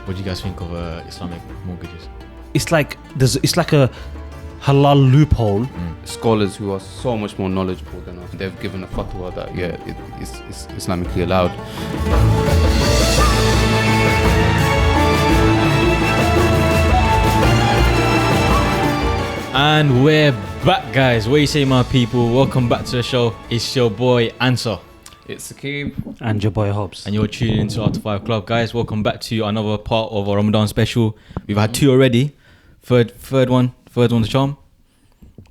What do you guys think of Islamic mortgages? It's like a halal loophole. Scholars who are so much more knowledgeable than us, they've given a fatwa that it's Islamically allowed. And we're back, guys. What do you say, my people? Welcome back to the show. It's your boy Answer. It's Saqib. And your boy Hobbs. And you're tuning into After 5 Club. Guys, welcome back to another part of our Ramadan special. We've had two already. Third one's the charm.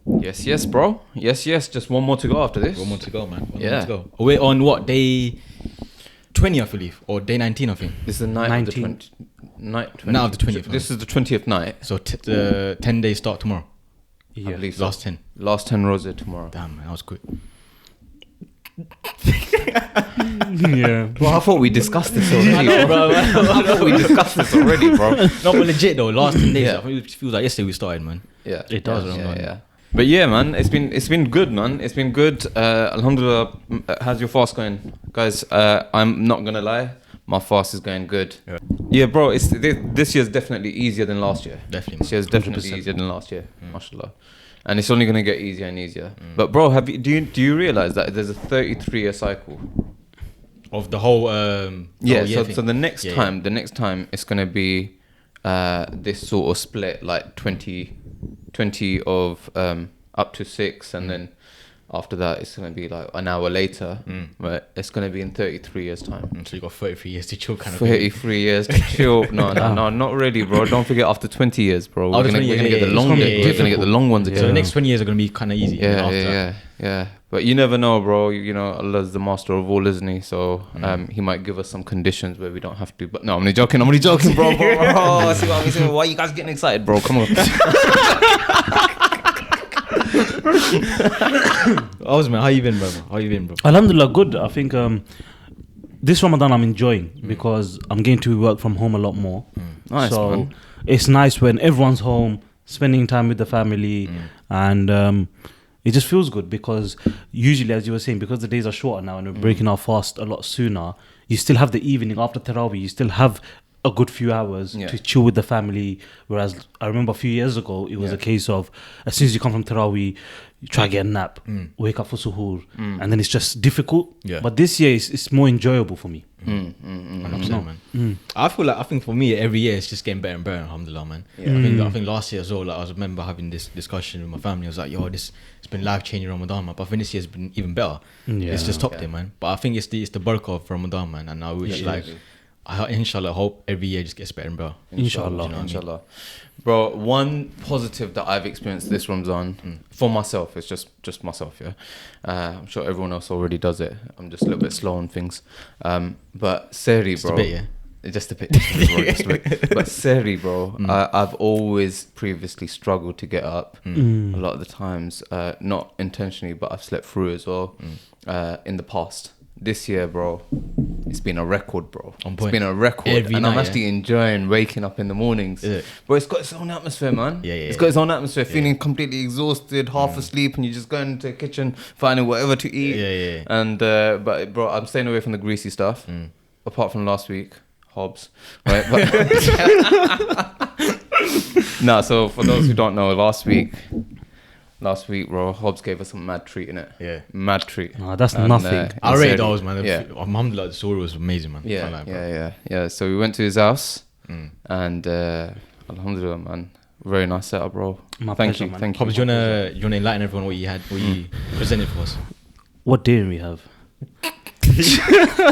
Yes, bro. Yes. Just one more to go after this. One more to go, man. One Yeah. more to go. We're on what? Day 20, I believe. Or day 19, I think. This is the night 19. of the 20th. Night of the 20th. This is the 20th night. So the 10 days start tomorrow. I believe so. Last 10. Last 10 rows tomorrow. Damn, man, that was quick. Yeah. Bro, I thought we discussed this already. I know, bro. I thought we discussed this already, bro. No, but legit though, last 10 days. Yeah. I think it feels like yesterday we started, man. Yeah, It does. Yeah. But yeah, man, it's been good, man. It's been good. Alhamdulillah. How's your fast going, guys? I'm not gonna lie, my fast is going good. Yeah, bro. This year's definitely easier than last year. Definitely. This year's definitely 100%. easier than last year, mashallah. And it's only gonna get easier and easier. But bro, do you realize that there's a 33-year cycle? Of the whole So the next time it's gonna be this sort of split, like 20 of up to 6, and then after that it's gonna be like an hour later. But it's gonna be in 33 years time. So you got 33 years to chill, kind of. 33 years to chill. No, not really, bro. Don't forget, after 20 years, bro, we're After gonna 20 get the years, long. yeah, We're gonna get the long ones again. So the next 20 years are gonna be kind of easy. Yeah. But you never know, bro. You know, Allah's the master of all, isn't he? So he might give us some conditions where we don't have to. But no, I'm only joking, bro. See what I'm saying? Why are you guys getting excited, bro? Come on. Man, how you been, bro? Alhamdulillah, good. I think this Ramadan I'm enjoying because I'm getting to work from home a lot more. Nice, so man. it's nice when everyone's home, spending time with the family, and it just feels good because usually, as you were saying, because the days are shorter now and we're breaking our fast a lot sooner, you still have the evening after Taraweeh, you still have a good few hours to chill with the family. Whereas I remember a few years ago, it was a case of as soon as you come from Taraweeh, you try to get a nap, wake up for suhoor, and then it's just difficult. Yeah. But this year, it's more enjoyable for me. 100%, man. I think for me, every year it's just getting better and better, alhamdulillah, man. I think last year as well, like, I remember having this discussion with my family. I was like, it's been life-changing Ramadan, man. But I think this year's been even better. It's just top there, man. But I think it's the barakah of Ramadan, man. And I wish, inshallah, hope every year just gets better and better. Inshallah. You know what I mean? Inshallah. Bro, one positive that I've experienced this Ramadan for myself, it's just myself, yeah. I'm sure everyone else already does it. I'm just a little bit slow on things. But Sehri, bro. Just a bit, bro. But Sehri, bro, I've always previously struggled to get up a lot of the times. Not intentionally, but I've slept through as well in the past. This year, bro, it's been a record, bro. It's been a record. Every night, I'm actually enjoying waking up in the mornings. Bro, it's got its own atmosphere, man. It's got its own atmosphere, feeling completely exhausted, half asleep, and you just go into the kitchen, finding whatever to eat. And, but, bro, I'm staying away from the greasy stuff, apart from last week, Hobbs. Right? But so for those who don't know, last week, bro, Hobbs gave us some mad treat in it. Yeah. Mad treat. No, that's nothing. I rate those, man. Yeah. Alhamdulillah, the story was amazing, man. Yeah. So we went to his house, and alhamdulillah, man, very nice setup, bro. Thank you. Hobbs, do you wanna enlighten everyone what you presented for us? What didn't we have?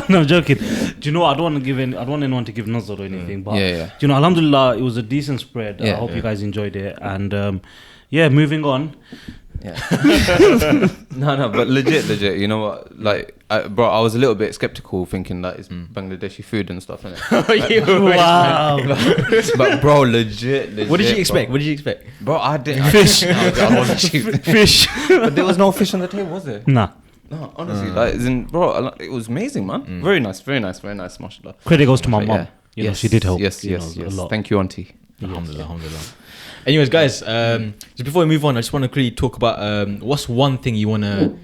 No, I'm joking. Do you know what? I don't want anyone to give nazar or anything, but do you know, alhamdulillah, it was a decent spread. I hope you guys enjoyed it, and moving on. No, but legit. You know what? Like, bro, I was a little bit skeptical, thinking that it's Bangladeshi food and stuff, innit? Wow. But bro, legit. What did you expect? Bro, I did Fish. I wasn't cheap. Fish. But there was no fish on the table, was there? Nah. No, honestly, bro, it was amazing, man. Very nice, mashallah. Credit goes to my mom. You know, she did help. Yes. A lot. Thank you, auntie. Alhamdulillah. Anyways, guys, just before we move on, I just want to quickly talk about what's one thing you want to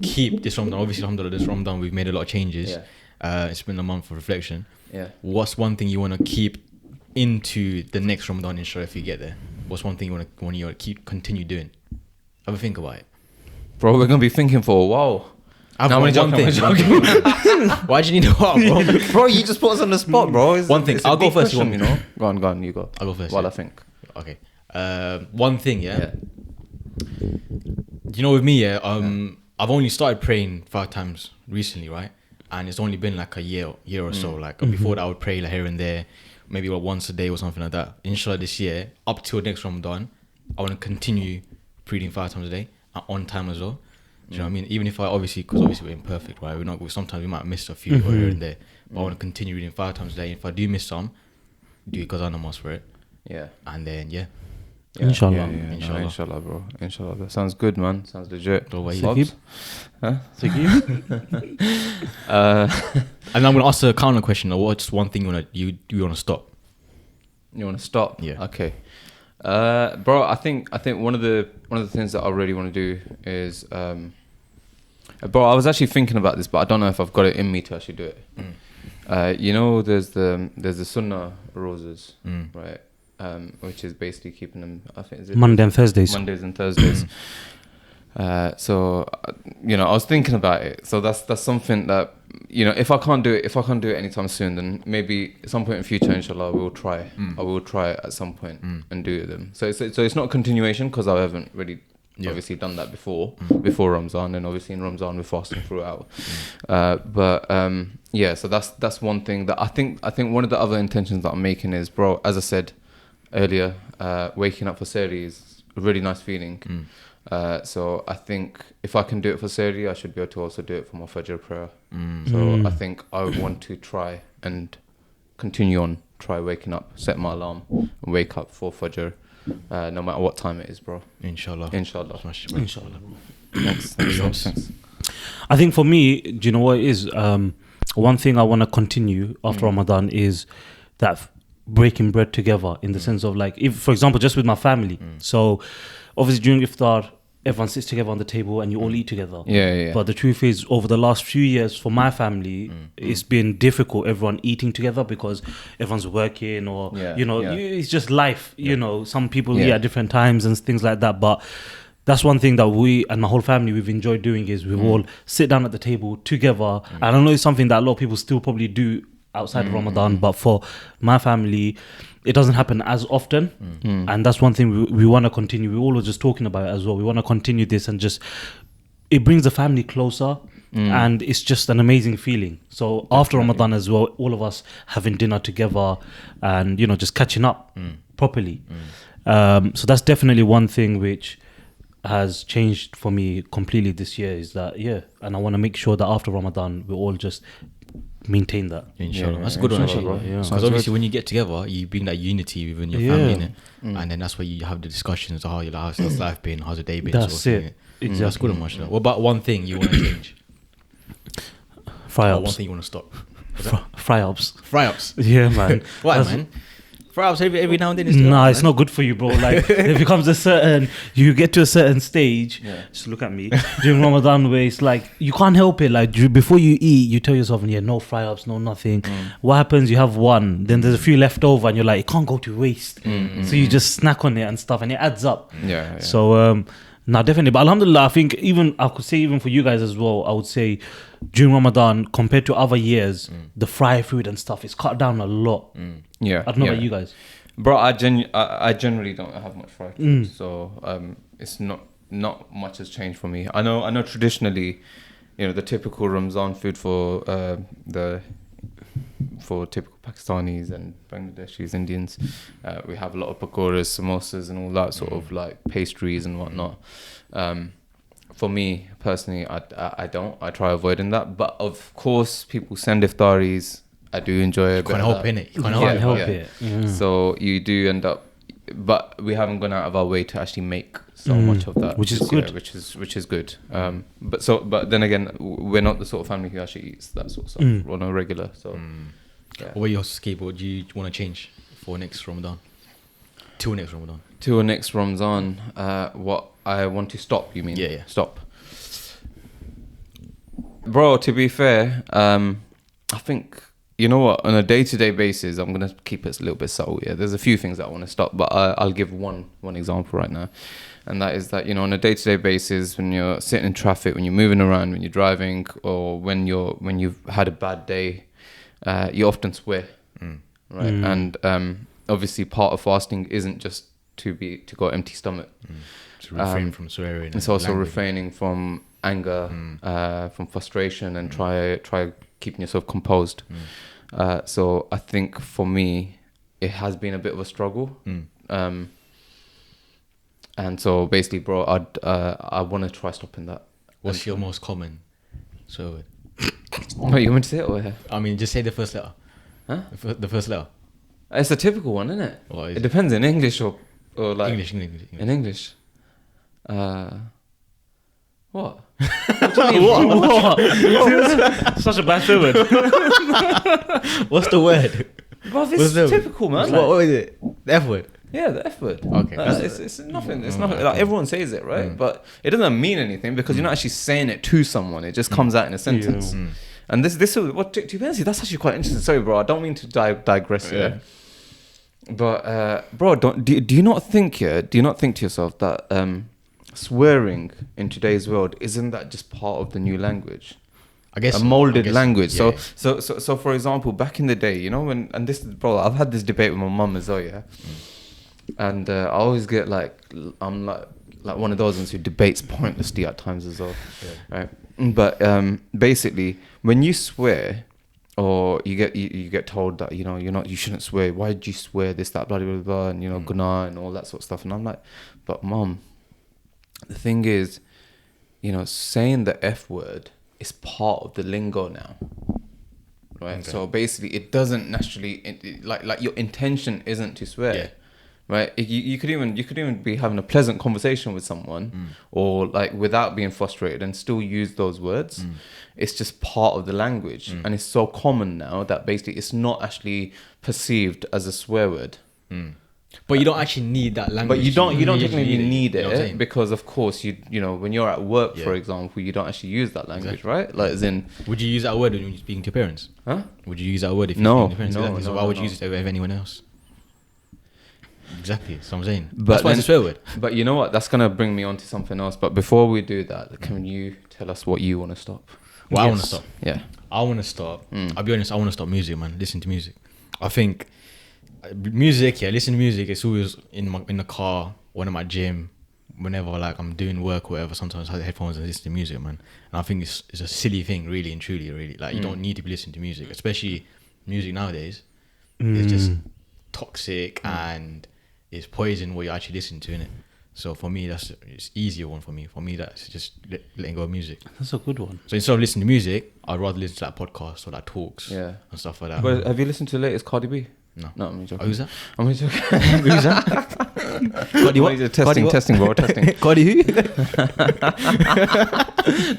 keep this Ramadan. Obviously, alhamdulillah, this Ramadan we've made a lot of changes. It's been a month of reflection. What's one thing you want to keep into the next Ramadan, inshallah, if you get there? What's one thing you want to continue doing? Have a think about it. Bro, we're going to be thinking for a while. I've No, got I'm one joking, thing. I'm Why do you need to what, bro? Bro, you just put us on the spot, bro. One thing. I'll go first. You know? Go on, you go. I'll go first. While yeah. I think. Okay. One thing, yeah. You know, with me, I've only started praying 5 times recently, right? And it's only been like a year or so. Like before that, I would pray like here and there, maybe like once a day or something like that. Inshallah, this year, up till next Ramadan, I want to continue reading 5 times a day and on time as well. Do you know what I mean? Even if because obviously we're imperfect, right? Sometimes we might miss a few here and there, but I want to continue reading 5 times a day. If I do miss some, do it qada namaz for it. Yeah. And then Inshallah. Inshallah. Inshallah, bro. Inshallah. That sounds good, man. Sounds legit. Sakib? Huh? And I'm gonna ask a counter question. What's one thing you want to stop? You want to stop? Yeah. Okay. Bro, I think one of the things that I really want to do is, bro, I was actually thinking about this, but I don't know if I've got it in me to actually do it. You know, there's the Sunnah roses, right? Which is basically keeping them. I think is it Monday and Thursdays. Mondays and Thursdays. So, you know, I was thinking about it. So that's something that, you know, if I can't do it anytime soon, then maybe at some point in future, inshallah, we will try. I will try it at some point and do them. So it's not a continuation because I haven't really obviously done that before Ramadan, and obviously in Ramadan we're fasting throughout. Yeah, so that's one thing that I think one of the other intentions that I'm making is, bro, as I said earlier, waking up for Sehri is a really nice feeling. So I think if I can do it for Sehri, I should be able to also do it for my Fajr prayer. So I think I would want to try and try waking up, set my alarm, and wake up for Fajr, no matter what time it is, bro. Inshallah. Inshallah. Thanks. I think for me, do you know what it is? One thing I want to continue after Ramadan is that breaking bread together, in the sense of, like, if, for example, just with my family. So obviously during iftar, everyone sits together on the table and you all eat together. Yeah. But the truth is, over the last few years for my family, it's been difficult, everyone eating together, because everyone's working or, it's just life. You know, some people eat at different times and things like that. But that's one thing that we and my whole family, we've enjoyed doing, is we've all sit down at the table together. And I know it's something that a lot of people still probably do outside of Ramadan, but for my family, it doesn't happen as often. And that's one thing we want to continue. We all were just talking about it as well. We want to continue this, and just, it brings the family closer, and it's just an amazing feeling. So after Ramadan as well, all of us having dinner together and, you know, just catching up properly. So that's definitely one thing which has changed for me completely this year, is that, and I want to make sure that after Ramadan we all just maintain that. Inshallah. That's a good one, actually. Because obviously when you get together, you bring that unity within your family, innit? And then that's where you have the discussions, how's life been, how's the day been. That's it. Exactly. That's good, mashallah. What about one thing you want to change? Fry-ups. One thing you want to stop? Fry-ups. Fry-ups? Yeah, man. Why, man? Fry-ups every now and then is it's not good for you, bro. Like, it becomes you get to a certain stage, just look at me, during Ramadan, where it's like, you can't help it. Like, before you eat, you tell yourself, no fry-ups, no nothing. What happens? You have one, then there's a few left over, and you're like, it can't go to waste. So you just snack on it and stuff, and it adds up. So, no, definitely. But alhamdulillah, I think I could say even for you guys as well, I would say during Ramadan, compared to other years, the fry food and stuff is cut down a lot. I don't know about you guys. Bro, I generally don't have much fried food, so it's not much has changed for me. I know traditionally, you know, the typical Ramzan food for typical Pakistanis and Bangladeshis, Indians, we have a lot of pakoras, samosas and all that sort of like pastries and whatnot. For me personally, I try avoiding that, but of course people send iftaris. I do enjoy it. You can't help it. You can't help it. So you do end up, but we haven't gone out of our way to actually make so much of that, which is good. Which is good. But then again, we're not the sort of family who actually eats that sort of stuff on a regular. So, what about your Skip? What do you want to change for next Ramadan? Till next Ramadan. Till next Ramadan. What I want to stop? You mean? Yeah. Stop. Bro, to be fair, I think you know what? On a day-to-day basis, I'm gonna keep it a little bit subtle. Yeah, there's a few things that I want to stop, but I'll give one example right now, and that is that, you know, on a day-to-day basis, when you're sitting in traffic, when you're moving around, when you're driving, or when you've had a bad day, you often swear, right? And obviously, part of fasting isn't just to go empty stomach. To refrain from swearing. It's also refraining from anger, from frustration, and try keeping yourself composed. So I think for me, it has been a bit of a struggle. And so basically, bro, I want to try stopping that. What's your most common swear word? What, you want me to say it? Or? I mean, just say the first letter. Huh? The first letter. It's a typical one, isn't it? What is It depends in English or like English. in English. What? What? Such a bad swear word. What's the word? Bro, this is typical, man. What is it? The F word. Yeah, the F word. Okay. It's nothing. It's nothing. Like, everyone says it, right? But it doesn't mean anything because you're not actually saying it to someone. It just comes out in a sentence. And this is what, to be honest, that's actually quite interesting. Sorry, bro. I don't mean to digress here. But bro, do you not think to yourself that swearing in today's world, isn't that just part of the new language? I guess a molded language. Yeah. So for example, back in the day, you know, I've had this debate with my mum as well, yeah. And I always get I'm like one of those ones who debates pointlessly at times as well, right? But basically, when you swear, or you get told that, you know, you shouldn't swear. Why did you swear this, that, blah, blah, blah, and, you know, guna and all that sort of stuff. And I'm like, but mum, the thing is, you know, saying the F word is part of the lingo now, right? Okay. So basically, it doesn't naturally like your intention isn't to swear, right? You could even be having a pleasant conversation with someone, or like without being frustrated, and still use those words. It's just part of the language, and it's so common now that basically it's not actually perceived as a swear word. But you don't actually need that language. But you don't technically need it, you know, because of course you know, when you're at work, for example, you don't actually use that language, right? Like, as in, would you use that word when you're speaking to your parents? Huh? Would you use that word if you're speaking to your parents? So why would you use it with anyone else? Exactly, that's what I'm saying. But that's why it's a swear word. But you know what? That's gonna bring me on to something else. But before we do that, can you tell us what you want to stop? What I want to stop? Yeah, I want to stop. I'll be honest. I want to stop music, man. Listen to music. I think music. Yeah, listen to music. It's always in the car, when I'm at gym, whenever like I'm doing work or whatever. Sometimes I have the headphones and listen to music, man. And I think it's a silly thing, really and truly. Really, like you don't need to be listening to music, especially music nowadays. It's just toxic and it's poison what you're actually listening to, innit? So for me, it's easier one for me. For me, that's just letting go of music. That's a good one. So instead of listening to music, I'd rather listen to like podcasts or like talks, and stuff like that. But have you listened to the latest Cardi B? No, I'm joking. Oh, who's that? I'm joking. Who's that? Cardi what? Testing, bro. Testing. Cardi who?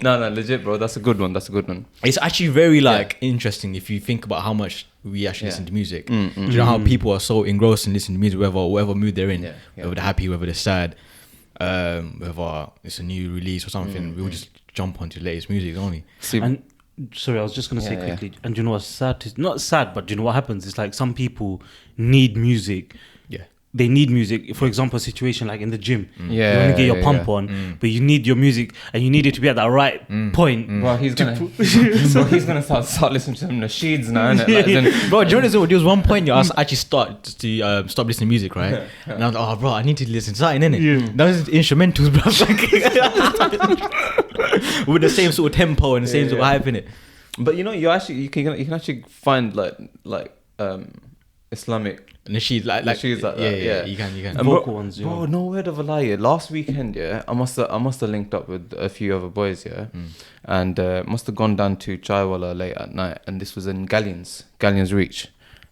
No, legit, bro. That's a good one. It's actually very interesting if you think about how much we actually listen to music. Do you know how people are so engrossed in listening to music, whatever mood they're in, whether they're happy, whether they're sad, whether it's a new release or something, we'll just jump onto the latest music, don't we? And sorry, I was just going to say quickly, and you know what's sad? Not sad, but you know what happens? It's like some people need music. Yeah. They need music. For example, a situation like in the gym. You want to get your pump on, but you need your music, and you need it to be at that right point. Bro, he's gonna start listening to some nasheeds now, innit? Bro, do you know there was one point I actually stop listening to music, right? And I was like, oh, bro, I need to listen to something, innit? That was instrumentals, bro. With the same sort of tempo and the same sort of hype in it. But you know, you can actually find like Islamic nasheeds like nasheeds like that. Yeah, you can. And vocal ones, bro. No word of a lie. Last weekend, I must have linked up with a few other boys, and must have gone down to Chaiwala late at night, and this was in Galleons Reach.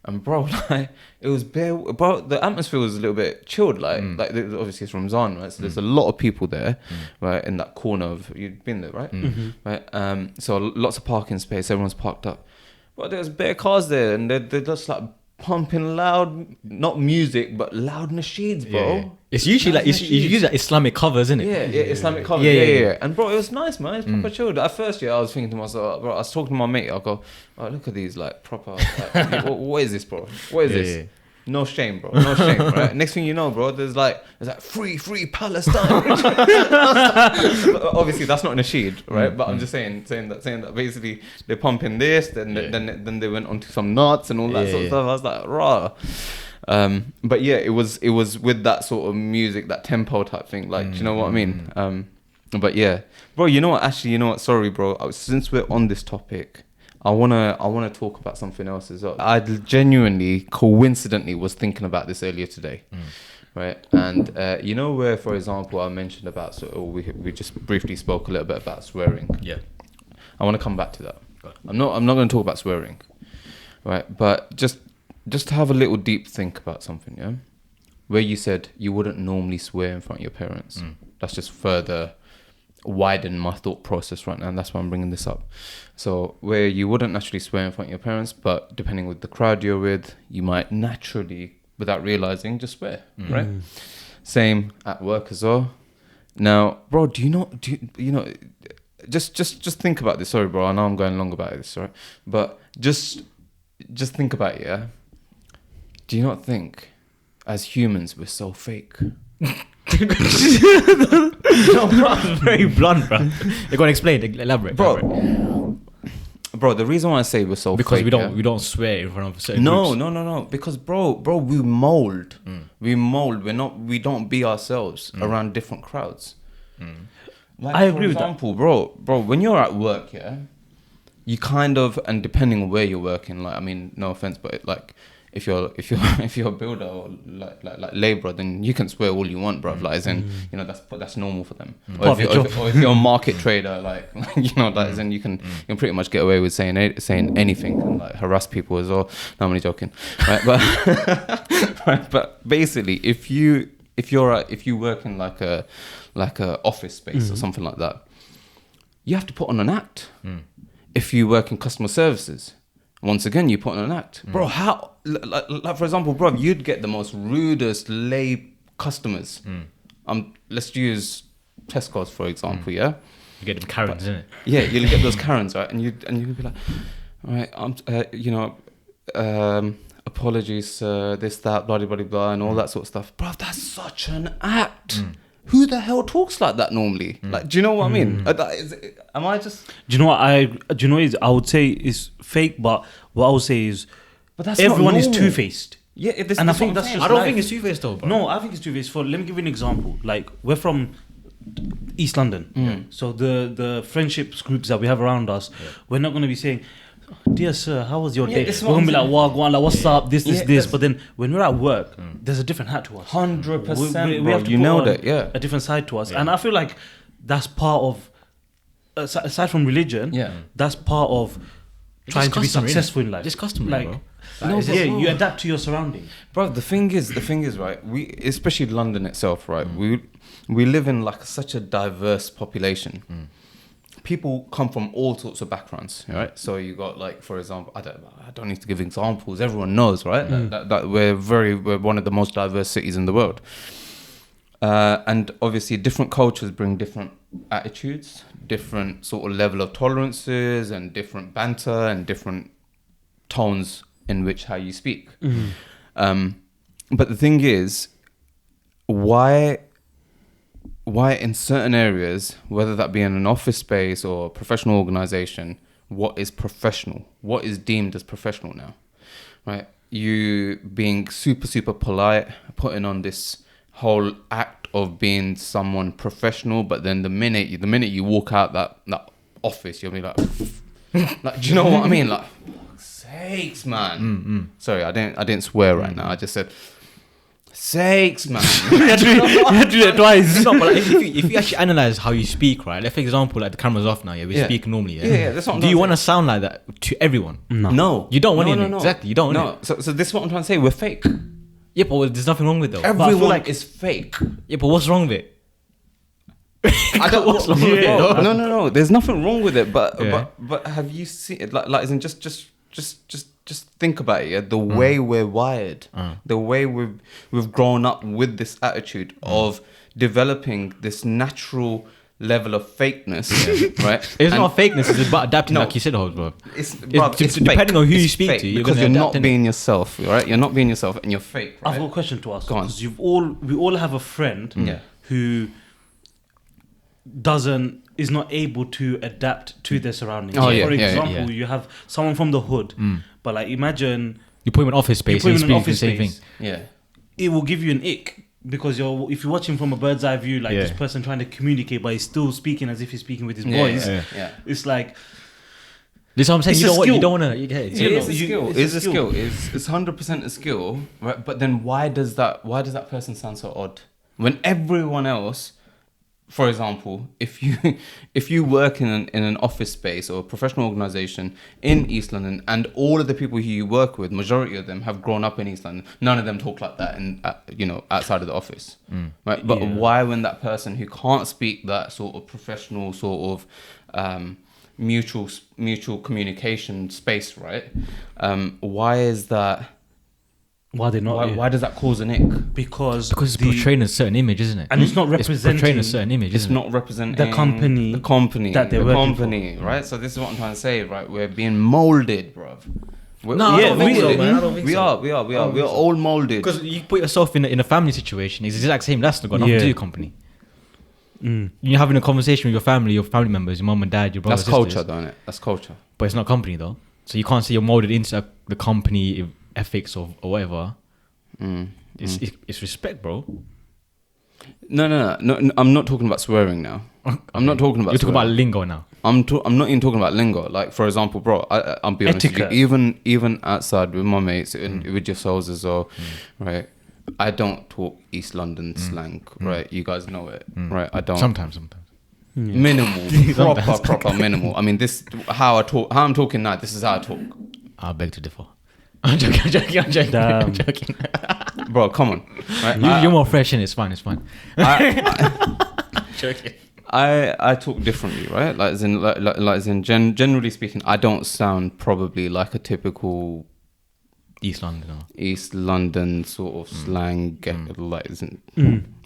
And bro, like, it was bare. Bro, the atmosphere was a little bit chilled. Like obviously it's Ramadan, right? So there's a lot of people there, right, in that corner of. You've been there, right? Right. So lots of parking space. Everyone's parked up. But there's bare cars there, and they're just like pumping loud, not music, but loud nasheeds, bro. Yeah. It's usually like it's usually like Islamic covers, isn't it? Yeah, Islamic covers. Yeah. And bro, it was nice, man. It's proper chilled. At first, I was thinking to myself, bro, I was talking to my mate. I go, oh, look at these like proper. Like, what is this, bro? What is this? Yeah. No shame, bro. No shame, right? Next thing you know, bro, there's like free Palestine. Obviously, that's not an nasheed, right? But I'm just saying that basically they pump in this, then they went onto some nuts and all that sort of stuff. I was like, rah. But yeah, it was with that sort of music, that tempo type thing. Like, do you know what I mean? But yeah, bro. You know what? Actually, you know what? Sorry, bro. Since we're on this topic, I wanna talk about something else as well. I genuinely, coincidentally, was thinking about this earlier today, right? And you know where, for example, I mentioned about we just briefly spoke a little bit about swearing. Yeah, I want to come back to that. I'm not going to talk about swearing, right? But just to have a little deep think about something, yeah. Where you said you wouldn't normally swear in front of your parents. That's just further widen my thought process right now, and that's why I'm bringing this up. So where you wouldn't naturally swear in front of your parents, but depending with the crowd you're with, you might naturally, without realizing, just swear, right? Same at work as well. Now, bro, do you know just think about this. Sorry, bro, I know I'm going long about this, right? But just think about it, yeah. Do you not think as humans we're so fake? No, bro, very blunt, bro. You're gonna explain, elaborate, bro. The reason why I say we're so because fake, we don't swear in front of certain no, groups. no. Because bro, we mold. We mold. We don't be ourselves around different crowds. Like, I agree with that. For example, bro, when you're at work, yeah, you kind of, and depending on where you're working, like, I mean, no offense, but like, if you're a builder or like labourer, then you can swear all you want, bruv. Like, as in, you know, that's normal for them. Or if you're a market trader, like you know, like, as in you can pretty much get away with saying anything and like harass people as well. No, I'm only joking, right? But but basically, if you work in like a office space or something like that, you have to put on an act. If you work in customer services, once again, you put on an act. Bro, how, like for example, bro, you'd get the most rudest lay customers. Let's use Tesco's, for example, yeah? You get them Karens, isn't it? Yeah, you'll get those Karens, right? And you'd be like, all right, you know, apologies, this, that, blah, blah, blah, blah, and all that sort of stuff. Bro, that's such an act. Who the hell talks like that normally? Like, do you know what I mean? Am I just... Do you know what I would say is fake, but what I would say is, but that's everyone is normal. two-faced. Yeah, And I think that's just I don't life. think it's two-faced though, bro. No, I think it's two-faced. Let me give you an example. Like, we're from East London. So the friendships groups that we have around us, we're not going to be saying, dear sir, how was your day? this is We're what going to be I'm like, wagwan, like, what's up, this. that's- But then when we're at work, there's a different hat to us. 100%, we have to you put nailed on it, yeah. a different side to us. And I feel like that's part of, aside from religion, that's part of trying to be customary, successful innit? in life. Just customary, bro. No, Yeah, you adapt to your surroundings. Bro, the thing is, right, we, especially London itself, right, we live in like such a diverse population. People come from all sorts of backgrounds, right? So you got, like, for example, I don't need to give examples. Everyone knows, right? That we're one of the most diverse cities in the world. And obviously different cultures bring different attitudes, different sort of level of tolerances, and different banter and different tones in which how you speak. But the thing is, why in certain areas, whether that be in an office space or a professional organization, what is professional? What is deemed as professional now? Right? You being super polite, putting on this whole act of being someone professional, but then the minute you walk out that office, you'll be like, like, do you know what I mean? Like, fuck's sakes, man. Sorry, I didn't swear right now. I just said, sakes, man. You had to do that twice. No, but like, if you actually analyze how you speak, right? Like, for example, like the camera's off now, we speak normally, Yeah, that's what I'm Do you trying want to to sound like that to everyone? No. You don't want it, No. exactly. You don't want No. So this is what I'm trying to say. We're fake. Yeah, but there's nothing wrong with it though. Everyone is fake. Yeah, but what's wrong with it? I don't. What's wrong with it? No. There's nothing wrong with it. But Yeah. but have you seen it? Like, isn't just just think about it. Yeah? The way we're wired, the way we've grown up with this attitude of developing this natural level of fakeness, right? It's not fakeness. It's about adapting, like you said, bro. It's depending on who you it's speak fake to, you're because gonna you're adapt, not being yourself, right? You're not being yourself, and you're fake. Right? I've got a question to ask. Go on. Because we all have a friend who is not able to adapt to their surroundings. Oh, yeah, For yeah, example, you have someone from the hood, but like imagine You put him in office space. you put and him in an he's speaking the office same space. thing. Yeah. It will give you an ick because if you're watching from a bird's eye view, like this person trying to communicate, but he's still speaking as if he's speaking with his voice. Yeah. It's like This is what I'm saying. It's You a don't want. You skill. don't want to. Yeah, It is a skill. It's a skill. It's 100% a skill, right? But then why does that person sound so odd when everyone else, for example, if you work in an office space or a professional organization in East London, and all of the people who you work with, majority of them have grown up in East London, none of them talk like that outside of the office, right? But why, when that person who can't speak that sort of professional sort of mutual communication space, right? Why is that? why they're not? Why does that cause an ick? Because it's portraying a certain image, isn't it? and it's not It's portraying representing a certain image. It's Isn't not representing the company that they're the working company, right? So this is what I'm trying to say, right? We're being molded, bruv. I don't think so, man. I don't think we so. are. We're all molded. Because you put yourself in a family situation, it's the exact same. That's not got nothing to do with company. You're having a conversation with your family members, your mom and dad, your brothers. That's culture, don't it? That's culture. But it's not company though. So you can't say you're molded into the company ethics or whatever. It's respect, bro. No. I'm not talking about swearing now. I'm not talking about. You're talking about swearing. lingo now. I'm not even talking about lingo. Like, for example, bro, I'll be honest with you, even outside with my mates and with yourselves as well, right? I don't talk East London slang, right? You guys know it, right? I don't. Sometimes. Minimal, proper minimal. I mean, how I'm talking now. This is how I talk. I beg to differ. I'm joking. Bro, come on. Right? You're more fresh and it's fine. Joking. I talk differently, right? Like as in generally speaking, I don't sound probably like a typical East London sort of slang, like isn't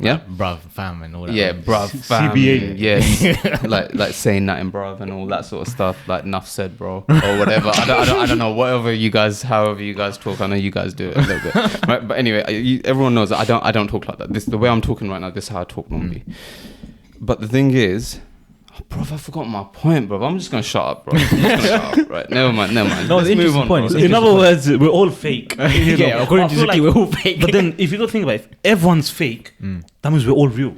yeah, bruv, fam, and all that. Yeah, bruv, fam, CBA. yes, like saying that in bruv and all that sort of stuff, like enough said, bro, or whatever. I don't know, however you guys talk. I know you guys do it a little bit, right? But anyway, everyone knows that I don't talk like that. The way I'm talking right now, this is how I talk normally. But the thing is, bro, I forgot my point, bro. I'm just gonna shut up, bro. Right? Never mind. No, Let's move on. point. Bro. In other words, we're all fake. Yeah, according to Zuki, we're all fake. But then, if you don't think about it, if everyone's fake, that means we're all real.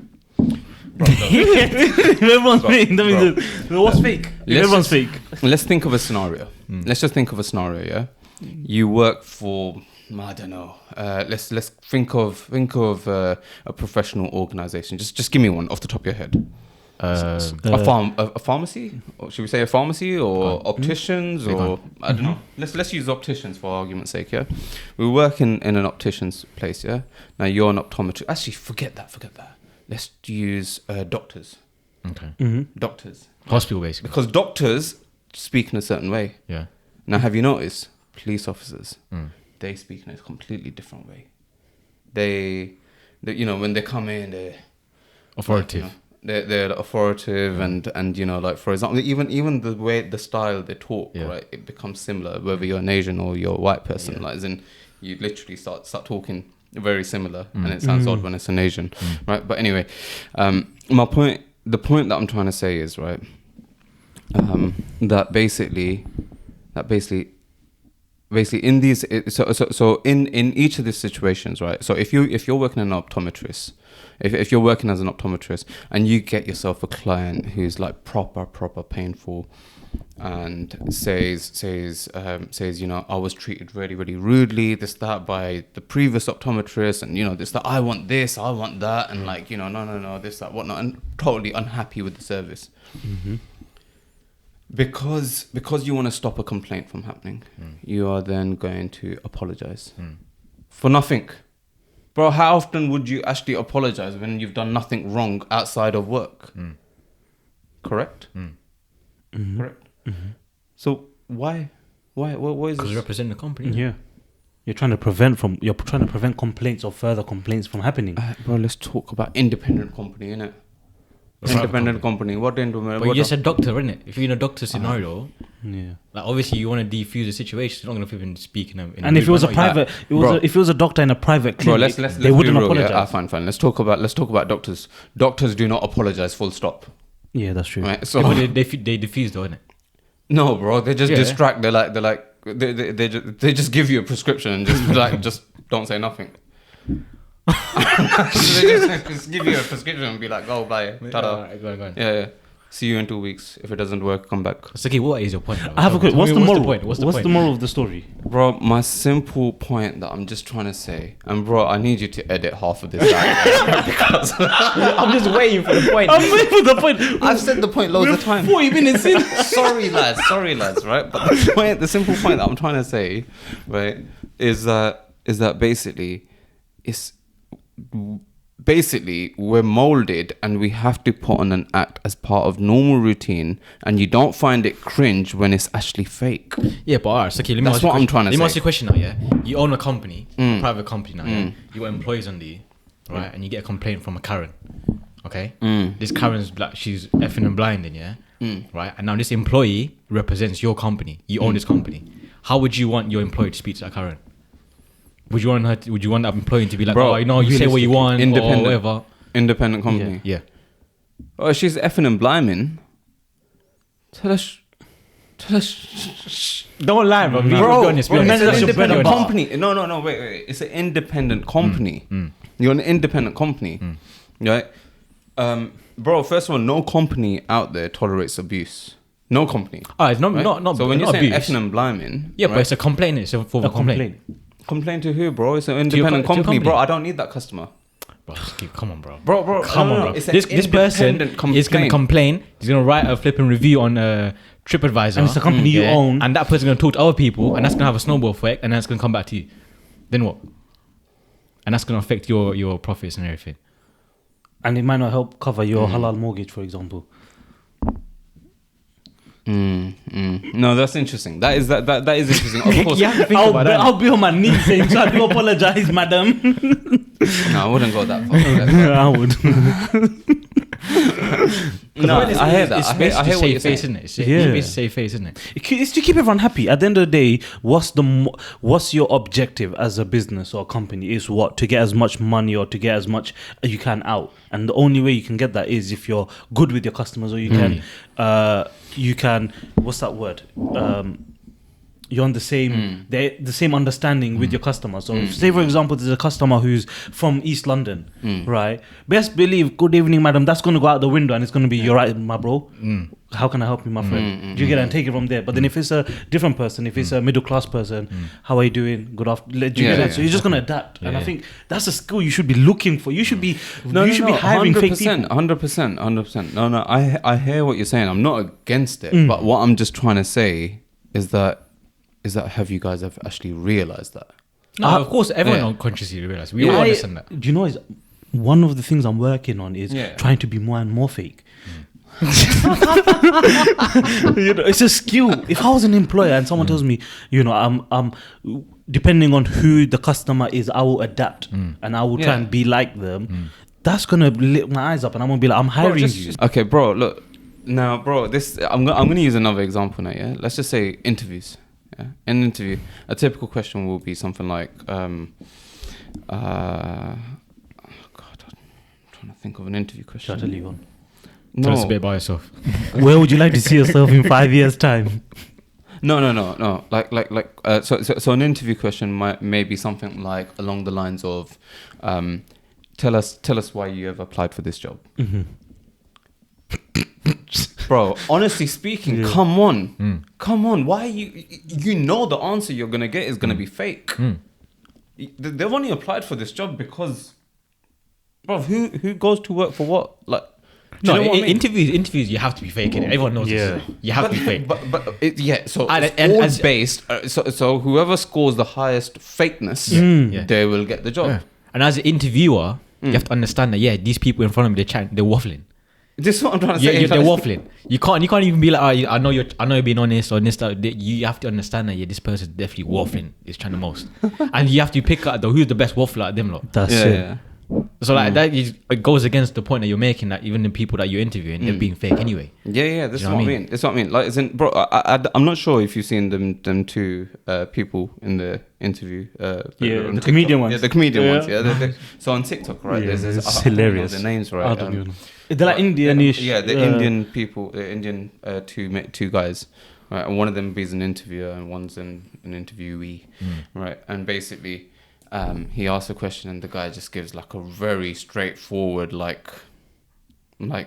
If everyone's fake, that means what's fake? If everyone's fake. Let's think of a scenario. Let's just think of a scenario. Yeah, you work for, I don't know. Let's think of a professional organization. Just give me one off the top of your head. A pharmacy, or should we say a pharmacy, or opticians, or I don't know. Let's use opticians for argument's sake. Yeah, we work in an optician's place. Yeah, now you're an optometrist. Actually, forget that. Let's use doctors. Okay. Doctors. Hospital basically. Because doctors speak in a certain way. Yeah. Now, have you noticed police officers? They speak in a completely different way. They when they come in, they're Authoritative. They're authoritative, and like, for example, even the style they talk, right, it becomes similar whether you're an Asian or you're a white person. Like, as in, you literally start talking very similar, and it sounds odd when it's an Asian, right? But anyway, the point that I'm trying to say is, right, that basically in these, so in each of these situations, right? So if you're working as an optometrist, if you're working as an optometrist and you get yourself a client who's like proper painful, and says I was treated really, really rudely, this, that, by the previous optometrist, and this, that, I want this, I want that, and like, no, this, that, whatnot, and totally unhappy with the service. Because you want to stop a complaint from happening, you are then going to apologize for nothing. Bro, how often would you actually apologize when you've done nothing wrong outside of work? Correct? Correct. So why Why? What is Because this? you represent the company. Yeah. You're trying to prevent complaints or further complaints from happening. Bro, let's talk about independent company, innit? Independent company. What independent? But you're just a doctor, innit? If you're in a doctor scenario, Yeah. like obviously you want to defuse the situation. You're not gonna even speak in a. And if it was a private, if it was a doctor in a private clinic, they wouldn't apologize. Yeah, fine. Let's talk about doctors. Doctors do not apologize. Full stop. Yeah, that's true. Right. So Yeah, but they defuse though, innit? no, bro. They just Yeah. distract. They just give you a prescription and just don't say nothing. They just give you a prescription and be like, go buy it. Ta-da. Alright, go on. Yeah. See you in 2 weeks. If it doesn't work, come back. So, okay, what is your point? I have a question. What's the moral? What's the What's point? the moral of the story? Bro, my simple point that I'm just trying to say, and bro, I need you to edit half of this out because I'm just waiting for the point. I'm waiting for the point. I've said the point loads of times. 40 minutes in. sorry lads, right? But the simple point that I'm trying to say, right, is that basically we're molded and we have to put on an act as part of normal routine, and you don't find it cringe when it's actually fake. Yeah, but alright, so okay, let me That's ask you what a I'm question. trying to Let me say. ask you a question now, yeah? You own a company, a private company now, yeah? You got employees under you, right? And you get a complaint from a Karen, okay? This Karen's black, she's effing and blinding, yeah? Right? And now this employee represents your company. You own this company. How would you want your employee to speak to that Karen? Would you want that employee to be like, Bro, oh, you know, you say what you want, or whatever? Independent company. Yeah. Oh, she's effing and bliming. Tell us. Don't lie, bro. Bro, It's it's an an independent company. No, wait. It's an independent company. You're an independent company, right? Bro, first of all, no company out there tolerates abuse. No company. It's not, Right? not So when you're not saying abuse. effing and bliming, Yeah, right? but it's a complaint. It's a form of complaint. Complain to who, bro? It's an your independent co- to your company, bro. company. I don't need that customer. Bro, come on, bro. Bro, Come no, on, no, bro. it's an This person independent is going to complain. He's going to write a flipping review on TripAdvisor. And it's a company you own. And that person's going to talk to other people, and that's going to have a snowball effect, and then it's going to come back to you. Then what? And that's going to affect your profits and everything. And it might not help cover your halal mortgage, for example. No, that's interesting. That is interesting. Of course. I'll be on my knees saying, so I do apologize, madam. No, I wouldn't go that far. I would. No, I hear that. I hear what you're safe face, saying. isn't it? It's Yeah. basically safe face, isn't it? It's to keep everyone happy. At the end of the day, what's your objective as a business or a company? Is what? To get as much money or to get as much as you can out. And the only way you can get that is if you're good with your customers, or you can what's that word? You're on the same the same understanding with your customers. So say for example there's a customer who's from East London, right? Best believe, good evening madam, that's going to go out the window and it's going to be, you're right my bro, how can I help you my friend? Do you get it? And take it from there. But then if it's a different person, if it's a middle class person, how are you doing? Good afternoon. So you're just going to adapt. And I think that's a skill you should be looking for. You should be hiring fake people. 100%. No, I hear what you're saying. I'm not against it, but what I'm just trying to say is that have you guys ever actually realized that? No, of course, everyone unconsciously realize. We all understand that. Do you know, one of the things I'm working on is trying to be more and more fake. It's a skill. If I was an employer and someone tells me, I'm depending on who the customer is, I will adapt and I will try and be like them. That's gonna lit my eyes up, and I'm gonna be like, I'm hiring you. Okay, bro. Look, now, bro. I'm gonna use another example now. Yeah, let's just say interviews. Yeah, in an interview, a typical question will be something like, God, I'm trying to think of an interview question. Shall I tell you one? Tell us a bit about yourself. Where would you like to see yourself in 5 years' time? No. So an interview question may be something like along the lines of, tell us why you ever applied for this job. Bro, honestly speaking, come on. Why you know the answer you're gonna get is gonna be fake. They've only applied for this job because, bro, who goes to work for what? Like, No, you know what I mean? interviews you have to be faking it. Everyone knows this. You have to be fake. So And- it's and all as- based. So whoever scores the highest fakeness, they will get the job. And as an interviewer, you have to understand that these people in front of me, they're waffling. This is what I'm trying to say. Yeah, they're waffling. You can't even be like, I know you're being honest or this stuff. You have to understand that this person is definitely waffling. Is trying the most, and you have to pick out who's the best waffler at them lot. That's it. Yeah. So like it goes against the point that you're making, that even the people that you're interviewing, they're being fake anyway. Yeah. This is what I mean. That's what I mean. Like, bro, I'm not sure if you've seen them two people in the interview. The comedian ones. Yeah, the comedian ones. Yeah. So on TikTok, right? Yeah, there's it's hilarious. The names, right? I don't even know. They're like Indian-ish. Yeah, the Indian people, the Indian two guys. Right, and one of them is an interviewer and one's an interviewee. Right, and basically. He asks a question and the guy just gives like a very straightforward like. Why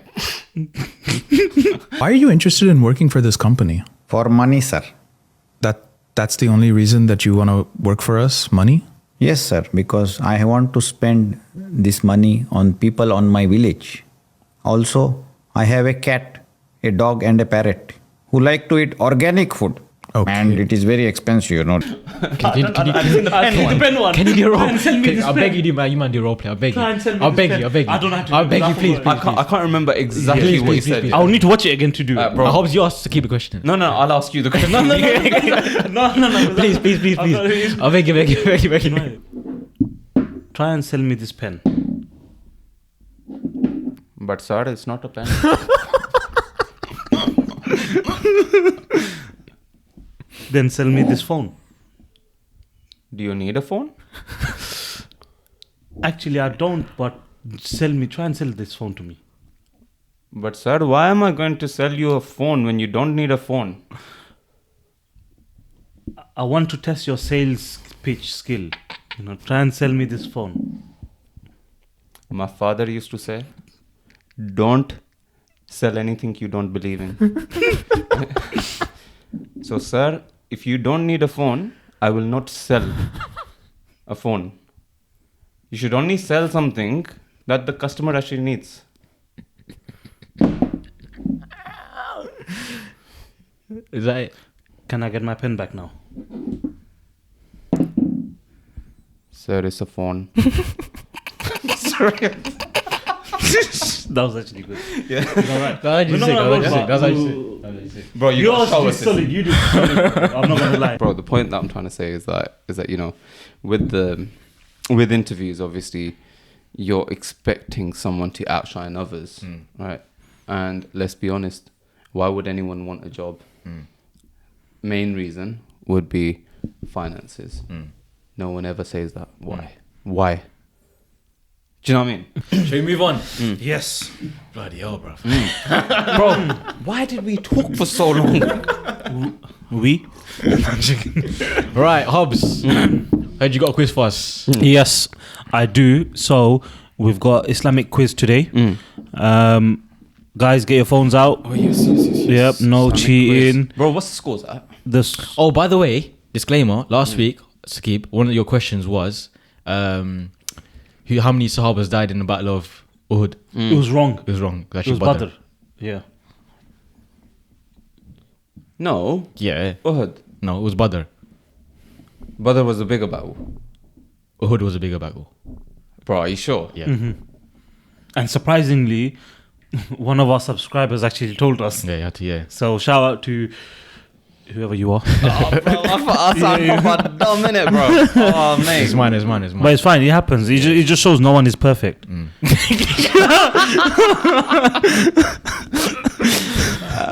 are you interested in working for this company? For money, sir. That's the only reason that you want to work for us? Money? Yes, sir, because I want to spend this money on people on my village. Also, I have a cat, a dog and a parrot who like to eat organic food. Okay. And it is very expensive, you know. Can you The pen one. Can you do a role? Try and sell me this I pen. beg you, man. You man do role play. I beg you. Try and sell me I'll this beg pen. you. I beg you. I don't have to I'll do beg you, nothing please. for it. please. I can't remember exactly what he said. I'll need to watch it again to do it. Bro. I hope you asked to keep the question. No, I'll ask you the question. No. Please. I'll beg you. Try and sell me this pen. But sir, it's not a pen. Then sell me this phone. Do you need a phone? Actually, I don't, but try and sell this phone to me. But sir, why am I going to sell you a phone when you don't need a phone? I want to test your sales pitch skill. Try and sell me this phone. My father used to say, don't sell anything you don't believe in. So, sir, if you don't need a phone, I will not sell a phone. You should only sell something that the customer actually needs. Is that it? Can I get my pen back now? Sir, it's a phone. Sorry. That was actually good. Yeah. That's how you say. Bro, you Yours got to show is us. solid. You did solid. I'm not gonna lie. Bro, the point that I'm trying to say is that with interviews, obviously, you're expecting someone to outshine others, right? And let's be honest, why would anyone want a job? Main reason would be finances. No one ever says that. Why? Do you know what I mean? Shall we move on? Yes. Bloody hell, bro. Bro, why did we talk for so long? Right, Hobbs. Heard you got a quiz for us. Yes, I do. So we've got Islamic quiz today. Guys, get your phones out. Oh, yes. Yep, no Islamic cheating. Bro, what's the scores at? Oh, by the way, disclaimer. Last week, Sakib, one of your questions was, how many Sahabas died in the Battle of Uhud? It was wrong. It was wrong. It was Badr. Yeah. No. Yeah. Uhud. No, it was Badr. Badr was a bigger battle. Uhud was a bigger battle. Bro, are you sure? Yeah. And surprisingly, one of our subscribers actually told us. Yeah, you had to, yeah. So shout out to whoever you are. Oh, bro, I thought I signed off a dumb minute, bro. Oh, mate. It's mine. But it's fine. It happens. It just shows no one is perfect. I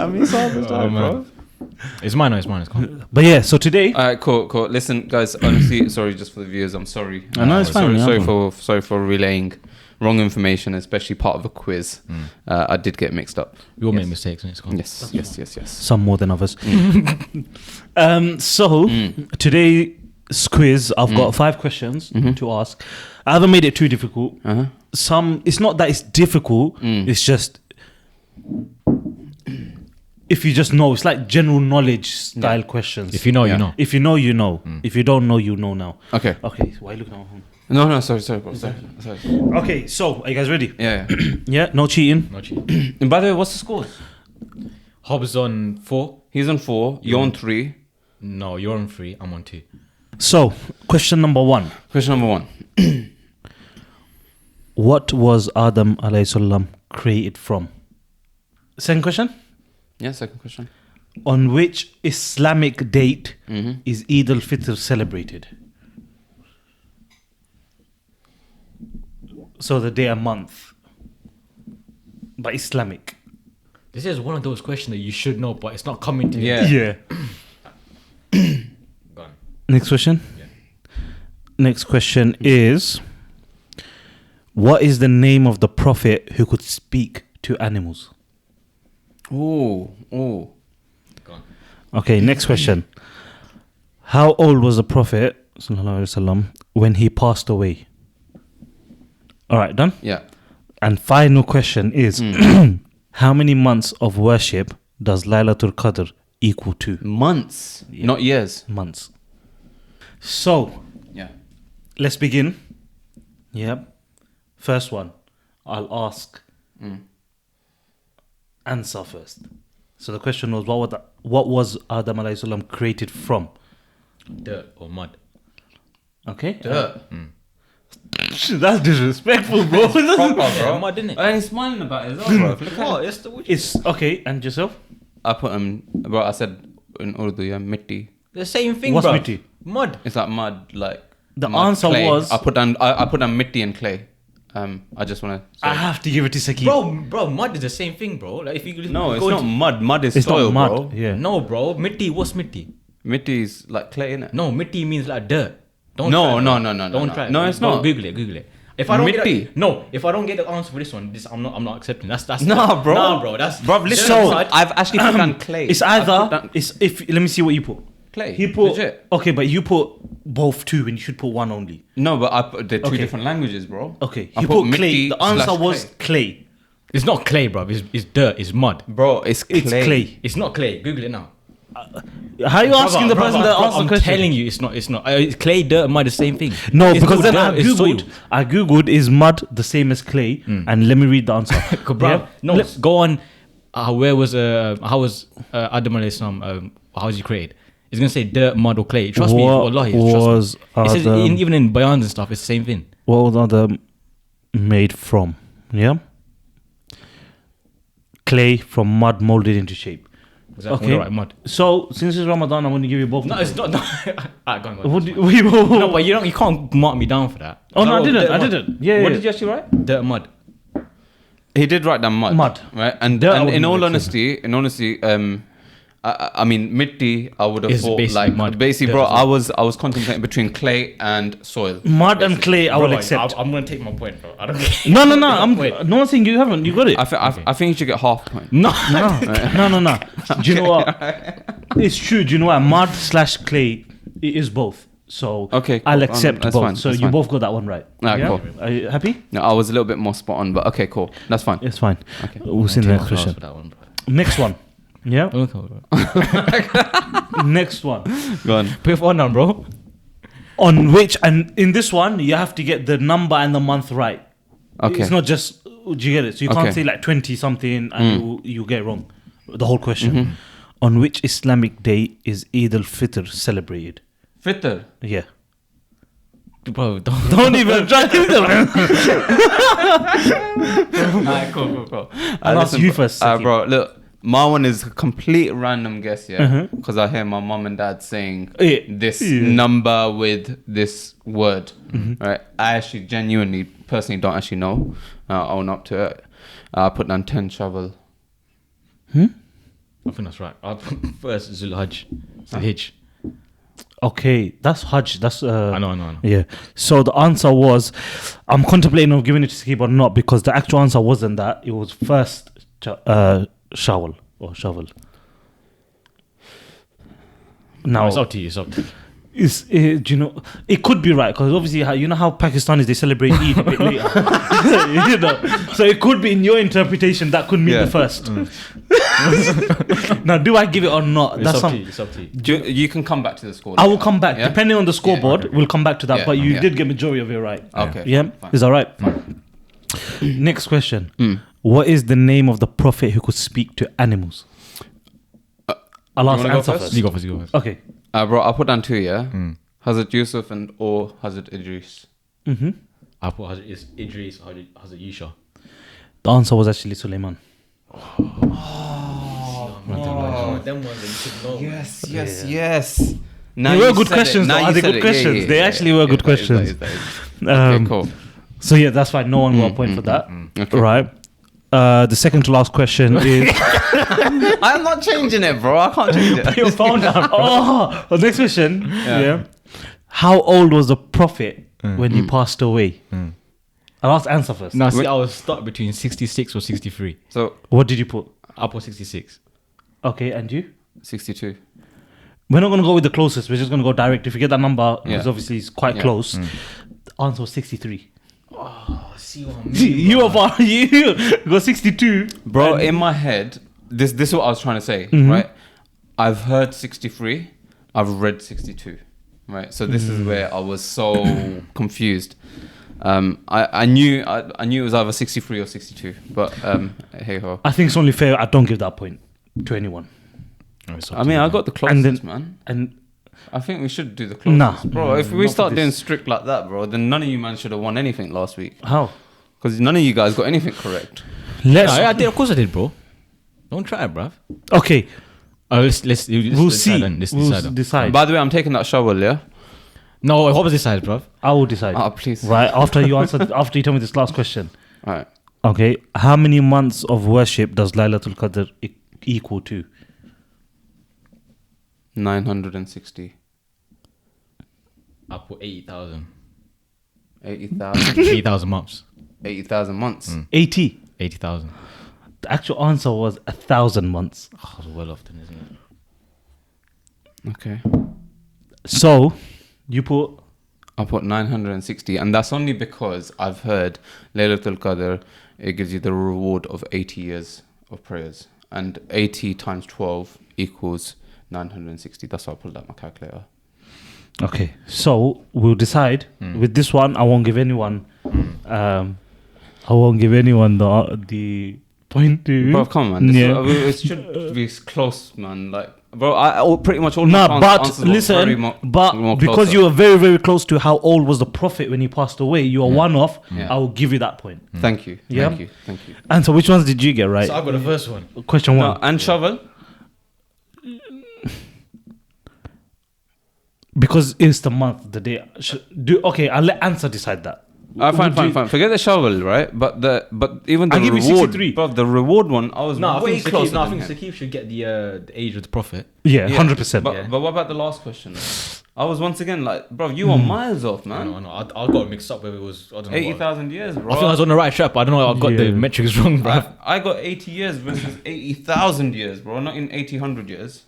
mean, bro. It's mine. It's cool. But yeah, so today. All right, cool. Listen, guys, honestly, sorry just for the viewers. I'm sorry. I know, it's fine, Sorry for relaying wrong information, especially part of a quiz. I did get mixed up. We all make mistakes, and it's cool. Yes. Some more than others. So today's quiz, I've got 5 questions to ask. I haven't made it too difficult. It's not that it's difficult. It's just if you just know, it's like general knowledge style questions. If you know, you know. If you know, you know. If you don't know, you know now. Okay. So why are you looking at my phone? No, sorry, bro. Sorry. Okay, so are you guys ready? Yeah. Yeah, no cheating. No cheating. And by the way, what's the scores? Hobbs on 4. He's on 4. You're on 3. No, you're on 3. I'm on 2. So, question number 1. Question number 1. What was Adam alayhi salam created from? Second question. Yeah, second question. On which Islamic date Mm-hmm. is Eid al-Fitr celebrated? So the day and month. But Islamic. This is one of those questions that you should know, but it's not coming to you. Yeah. Go on. Next question. Yeah. Next question is, what is the name of the prophet who could speak to animals? Oh. Go on. Okay, next question. How old was the prophet sallallahu alaihi wasallam when he passed away? All right, done. Yeah. And final question is, how many months of worship does Laylatul Qadr equal to? Months, not years. Months. So, Yeah. let's begin. Yep. First one, I'll ask. Answer first. So the question was, what was Adam alayhi salam created from? Dirt or mud? Okay. Dirt. That's disrespectful, bro. Yeah, mud, isn't it? And he's smiling about it as well, bro. Look at What? It's the which? It's okay. And yourself? I put bro. I said in Urdu, yeah, mitti. The same thing, What's bro. mitti? Mud. It's like mud, like The mud, answer clay. was- I put down mitti and clay. I just want to. I have to give it to Saki. Bro, mud is the same thing, bro. Like if you No, it's go not into- mud. Mud is It's soil, not mud. bro. Yeah. No, bro. Mitti. What's mitti? Mitti is like clay, innit? No, mitti means like dirt. Don't No, try it, no, bro. no, no, Don't no. try it. No, bro. it's Go not. Google it. If I don't get Mitti. if I don't get the answer for this one, I'm not accepting. That's Nah, bro. Nah, bro. That's Bro, listen. So- I've actually put down clay. It's I've put either down let me see what you put. clay. He put Legit. okay, but you put both two, and you should put one only. No, but I put they're two Okay. different languages, bro. Okay, I he put clay. mitti The answer slash was clay. clay. It's not clay, bro. It's dirt. It's mud. Bro, it's clay. It's clay. It's not clay. Google it now. How are you asking the person that asked the I'm question? telling you, it's not. It's clay, dirt, mud, the same thing. No, It's because not then dirt, it's soil. I googled is mud the same as clay, and let me read the answer. Bro, Yeah? no, Let- go on. How was Adam alayhi salam? How was he created? It's gonna say dirt, mud, or clay. Trust me, What wallahi. Trust me. was It says Adam- even in bayans and stuff, it's the same thing. What was Adam made from? Yeah, clay from mud molded into shape. Exactly. Okay. Right, mud. So since it's Ramadan, I'm going to give you both. No, it's not. No. Alright, go on. What do you, No, but you can't mark me down for that. Oh no, I dirt, didn't. mud. Yeah. What yeah. did you actually write? Dirt, mud. He did write down mud. Mud. Right? And, Dirt I and in wouldn't all honesty, I mean, mitti, I would have It's thought basically like mud. basically, Dirt bro. as well. I was contemplating between clay and soil. Mud and clay, I will Bro, accept. I'm gonna take my point, bro. I don't care. No. I'm Wait. no one saying you haven't. You got it. I think you should get half point. No. No. Do you know what? It's true. Do you know what? Mud / clay. It is both. So Okay, cool. I'll accept That's both. fine, So that's you fine. both got that one right. Alright, cool. Are you happy? No, I was a little bit more spot on, but okay, cool. That's fine. It's fine. Okay. We'll see the next question. For that one, bro. Next one. Yeah. Okay, bro. Next one. Go on. Put your phone down, bro. On which, and in this one, you have to get the number and the month right. Okay. It's not just, do you get it? So you Okay. can't say like 20 something and you get it wrong. The whole question. On which Islamic day is Eid al-Fitr celebrated? Fitr. Yeah. Bro, don't. Don't even try to Alright, cool. I'll ask you first, Saki. bro. Look, my one is a complete random guess, yeah, because I hear my mom and dad saying Yeah. this Yeah. number with this word. Right? I actually genuinely, personally, don't actually know. I own up to it. I put down 10 shovel. I think that's right. I'll put first Zulhajj. Zulhijj. Okay, that's Hajj. That's I know. Yeah. So the answer was, I'm contemplating of giving it to Sakib or not because the actual answer wasn't that. It was first shovel or shovel. Now It's up to you. It's up to you. do you know? It could be right because obviously you know how Pakistanis they celebrate Eid a bit later. You know, so it could be in your interpretation that could mean Yeah. the first. Now, do I give it or not? It's up to you. It's up to you. You can come back to the score. I will come back Yeah? depending on the scoreboard. We'll come back to that, Yeah, but you yeah. did get majority of it right. Okay. Yeah, fine. is that right? Next question. What is the name of the prophet who could speak to animals? I'll ask wanna go answer first? first. You go first. You go first. Okay. Bro, I'll put down 2, yeah? Hazrat Yusuf or Hazrat Idris. I put Hazrat Idris, Hazrat Yusha. The answer was actually Suleiman. them ones that you should know. Yes. Now They were you good said it. questions. Now Though. you Are they said good it. questions? They actually were good questions. Okay, cool. So yeah, that's fine. No one got a point for that. Okay. Right. The second to last question is I'm not changing it, bro. I can't change it. your phone down. Oh, the next question. Yeah. How old was the Prophet when he passed away? I'll ask answer first. Now, see, I was stuck between 66 or 63. So What did you put? I put 66. Okay, and you? 62. We're not going to go with the closest. We're just going to go direct. If you get that number, because Yeah. obviously it's quite Yeah. close. The answer was 63. See what I mean? You are far. You got 62. Bro, And- in my head, this is what I was trying to say, right? I've heard 63, I've read 62, right? So this is where I was so confused. I knew it was either 63 or 62, but hey ho. I think it's only fair. I don't give that point to anyone. I mean, I got the closest, And then- man. And I think we should do the closest, Nah. bro. If we Not for start doing this. strict like that, bro, then none of you man should have won anything last week how? because none of you guys got anything correct. Let's. I did. Of course I did, bro. Don't try it, bruv. Okay, Let's we'll see. decide then. Let's We'll decide then. decide. By the way, I'm taking that shovel, yeah. No, what was this side, bruv? I will decide. Ah, please. Right after you answer. After you tell me this last question. All right. Okay. How many months of worship does Laylatul Qadr equal to? 960. I put 80,000. 80,000. 80,000 months. 80,000 months. 80. 80,000. The actual answer was 1,000 months. Oh, it's well off then, isn't it? Okay. So you put I put 960, and that's only because I've heard Laylatul Qadr, it gives you the reward of 80 years of prayers, and 80 times 12 equals 960. That's why I pulled out my calculator. okay. So we'll decide with this one. I won't give anyone. I won't give anyone the point to. Bro, come on, man. Yeah. It should be close, man. Like, bro, pretty much all Nah, my but answers were very listen, more because closer. you were very, very close to how old was the Prophet when he passed away. You are one off. Yeah. I will give you that point. Thank you. Yeah. Thank you. Thank you. And so, which ones did you get right? So I got the first one. Question No, one. and shovel. Because it's the month, the day. Okay, I'll let answer decide that. Fine. Forget the shovel, right? But even the I'll give you reward, 63. bro, the reward one, I was No, I way think closer. Sakib, no, I than think him. Sakib should get the age of the Prophet. Yeah, Yeah, 100%. But, yeah. but what about the last question? I was once again like, bro, you are miles off, I man. know. I got mixed up whether it was, I don't know. 80,000 years, bro. I think I was on the right track, but I don't know. I got the Yeah. metrics wrong, bruv. I got 80 years versus 80,000 years, bro. Not in 100 years.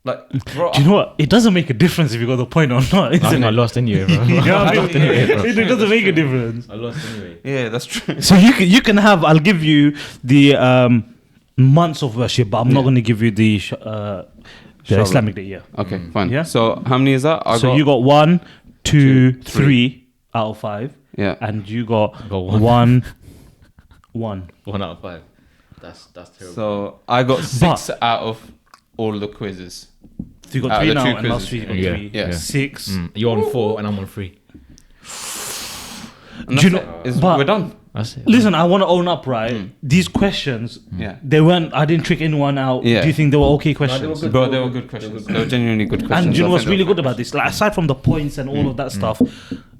Like, bro, Do you know what? It doesn't make a difference if you got the point or not. I Isn't think I it? lost anyway, bro. You know what I I lost mean? anyway, bro. It doesn't make a difference. I lost anyway. yeah, that's true. So you can have. I'll give you the months of worship, but I'm not going to give you the Shawl. Islamic day. Yeah. Okay, fine. Yeah. So how many is that? So you got 1, 2, 2, 3 out of 5, yeah. and you got Got one. 1, 1. 1 out of 5. That's terrible. So I got 6 out of all the quizzes. So you got Out of 3 the now, two and last quizzes. 3 you got Yeah. 3. Yeah. 6. You're on 4 and I'm on 3. And Do you that's know- it. It's- but- we're done. That's it. Listen, I want to own up, right? These questions, Yeah. they weren't. I didn't trick anyone out. Yeah. Do you think they were okay questions? good. Bro, they were good questions. They were genuinely good questions. And do you know I what's think they really were good about this? Like, aside from the points and all of that stuff,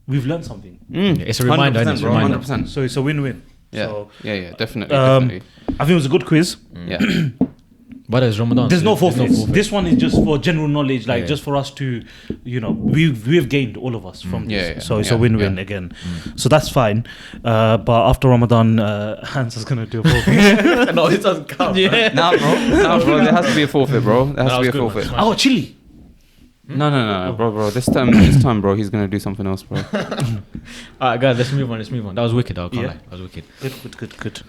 we've learned something. It's a reminder, 100%, it's a bro, reminder. 100%. So it's a win-win. Yeah. So, Yeah, definitely. I think it was a good quiz. Yeah. But it's Ramadan. There's so no forfeits. forfeit. This one is just for general knowledge, like Yeah. just for us to, we've gained all of us from this. Yeah, yeah, So it's yeah, a win-win yeah. again. So that's fine. But after Ramadan, Hans is gonna do a forfeit. No, it doesn't count. Yeah. Nah, bro. There has to be a forfeit, bro. There has to be a forfeit. I got chili. No, bro. This time, bro, he's gonna do something else, bro. Alright, guys, let's move on. That was wicked. I can't Yeah. lie. That was wicked. Good.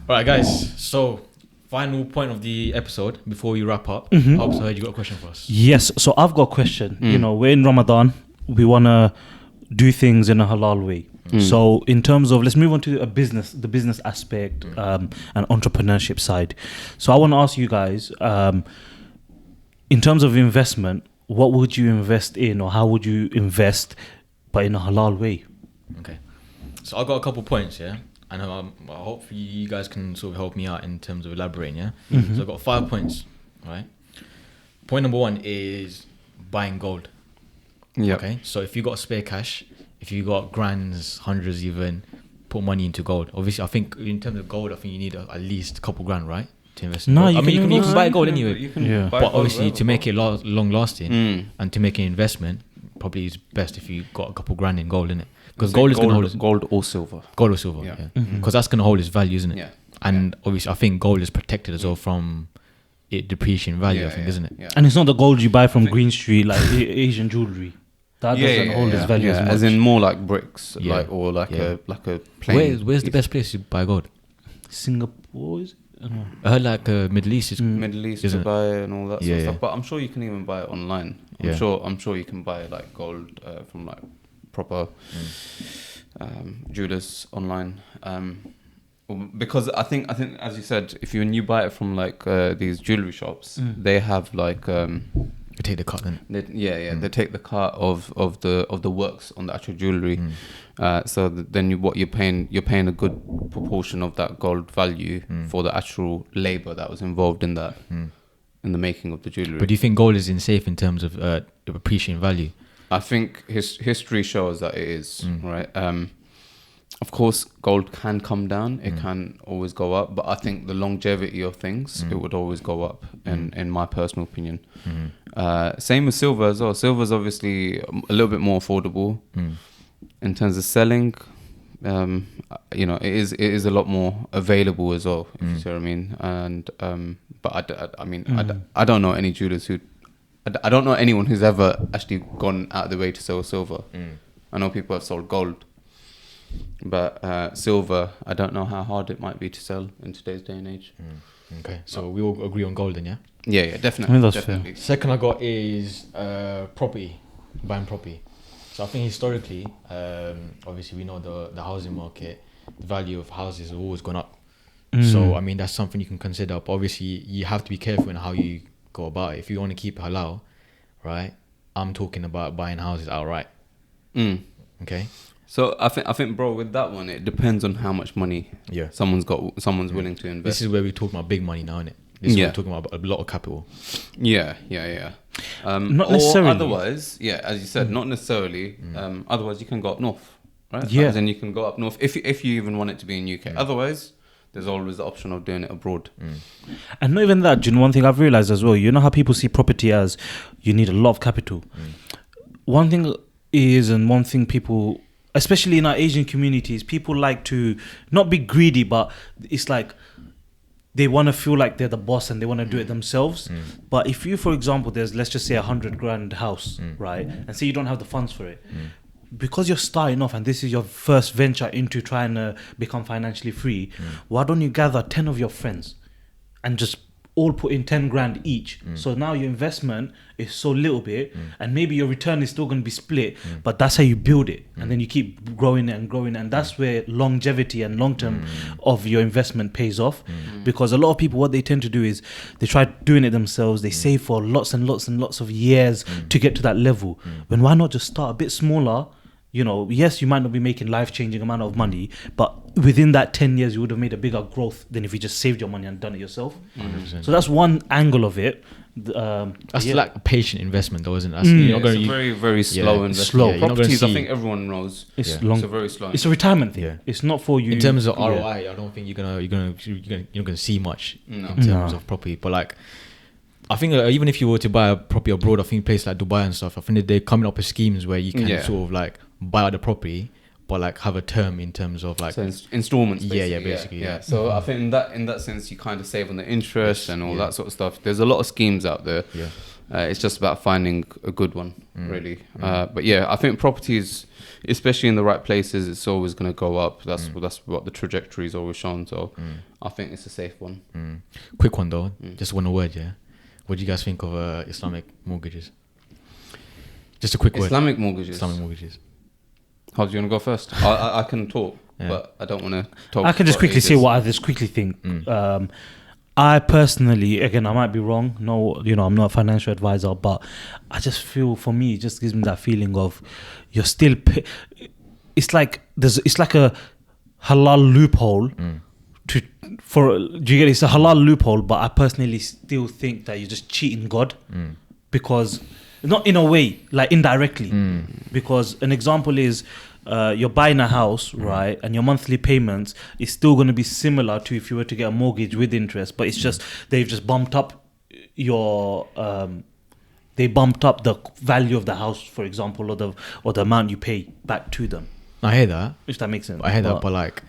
Alright, guys. So, final point of the episode before we wrap up. I hope so heard you got a question for us. Yes. So I've got a question. We're in Ramadan. We wanna do things in a halal way. So in terms of, let's move on to the business aspect and entrepreneurship side. So I want to ask you guys, in terms of investment, what would you invest in, or how would you invest, but in a halal way? Okay. So I got a couple points, yeah. and hopefully you guys can sort of help me out in terms of elaborating. Yeah. So I've got 5 points. Right. Point number 1 is buying gold. Yeah. Okay. So if you got spare cash, if you got grands, hundreds, even put money into gold. Obviously, I think in terms of gold, I think you need at least a couple grand, right, to invest in No, gold. you I mean, can you can buy gold You anyway. can Yeah. buy But gold obviously, wherever. to make it long lasting Mm. and to make an investment, probably is best if you got a couple grand in gold, innit? Because Say gold is going to hold its, gold or silver. gold or silver, Yeah. yeah. Because that's going to hold its value, isn't it? Yeah. And obviously, I think gold is protected as well from it depreciating in value. I think, isn't it? Yeah. And it's not the gold you buy from Green Street, like Asian jewelry. That doesn't hold its value as much. as in more like bricks, Yeah. like Yeah. a plain. Where's the best place to buy gold? Singapore, is it? I don't know. I heard like Middle East is Middle East, Isn't it? Dubai, and all that sort Yeah, of yeah. stuff. But I'm sure you can even buy it online. Yeah. I'm sure you can buy like gold from like proper jewelers online. Because I think as you said, if you buy it from like these jewelry shops, they have like you take the cut then. they take the cut of the works on the actual jewelry. So then you're paying a good proportion of that gold value for the actual labor that was involved in that in the making of the jewelry. But do you think gold is safe in terms of appreciating value? I think history shows that it is, right? Of course, gold can come down. It can always go up. But I think the longevity of things, it would always go up, in my personal opinion. Same with silver as well. Silver is obviously a little bit more affordable. In terms of selling, it is a lot more available as well, if you see what I mean. And but I don't know any jewelers who... I don't know anyone who's ever actually gone out of the way to sell silver. I know people have sold gold, but silver, I don't know how hard it might be to sell in today's day and age. Okay, so we all agree on gold then, yeah? Yeah, definitely. I mean, that's definitely. Second I got is property, buying property. So I think historically, obviously we know the housing market, the value of houses have always gone up. So I mean, that's something you can consider. But obviously you have to be careful in how you go about it. If you want to keep halal, right? I'm talking about buying houses outright. Okay. So I think, bro, with that one, it depends on how much money someone's willing to invest. This is where we're talking about big money now, innit? This is where we're talking about a lot of capital. Yeah. Not or necessarily. Otherwise, as you said, not necessarily. Otherwise, you can go up north, right? Yeah. Then you can go up north if you even want it to be in UK. Otherwise, there's always the option of doing it abroad. And not even that, one thing I've realized as well, you know how people see property as you need a lot of capital. One thing is, and one thing people, especially in our Asian communities, people like to not be greedy, but it's like they want to feel like they're the boss and they want to do it themselves. But if you, for example, there's, let's just say, 100 grand house, right? And say you don't have the funds for it. Because you're starting off and this is your first venture into trying to become financially free, why don't you gather 10 of your friends and just all put in 10 grand each? So now your investment is so little bit, and maybe your return is still going to be split, but that's how you build it. And then you keep growing and growing, and that's where longevity and long term of your investment pays off. Because a lot of people, what they tend to do is they try doing it themselves, they save for lots and lots and lots of years to get to that level. When why not just start a bit smaller? Yes, you might not be making life-changing amount of money, but within that 10 years, you would have made a bigger growth than if you just saved your money and done it yourself. 100%. So that's one angle of it. That's like a patient investment, though, isn't it? It's a very, very slow investment. slow. You're not gonna Properties, I see- think everyone knows. It's Yeah. long. It's a very slow. It's a retirement thing. Yeah. It's not for you. In terms of Yeah. ROI, I don't think you're gonna see much No. in terms of property. But like, I think even if you were to buy a property abroad, I think places like Dubai and stuff, I think they're coming up with schemes where you can sort of like buy out the property, but like have a term in terms of like So installments. basically, yeah. So I think in that sense, you kind of save on the interest and all that sort of stuff. There's a lot of schemes out there. Yeah. It's just about finding a good one, really. But yeah, I think properties, especially in the right places, it's always going to go up. That's what the trajectory is always shown. So I think it's a safe one. Quick one though, just one word, yeah. What do you guys think of Islamic mortgages? Just a quick word. Islamic mortgages. Islamic mortgages. How do you want to go first? I can talk, but I don't want to talk. I can just for quickly say ages. what I just quickly think. I personally, again, I might be wrong. No, I'm not a financial advisor, but I just feel, for me, it just gives me that feeling of you're still. It's like a halal loophole do you get it? It's a halal loophole, but I personally still think that you're just cheating God because not in a way, like indirectly. Because an example is you're buying a house, right, and your monthly payments is still going to be similar to if you were to get a mortgage with interest, but it's just they've just bumped up your they bumped up the value of the house, for example, or the amount you pay back to them. I hear that. If that makes sense. I hear that, but like,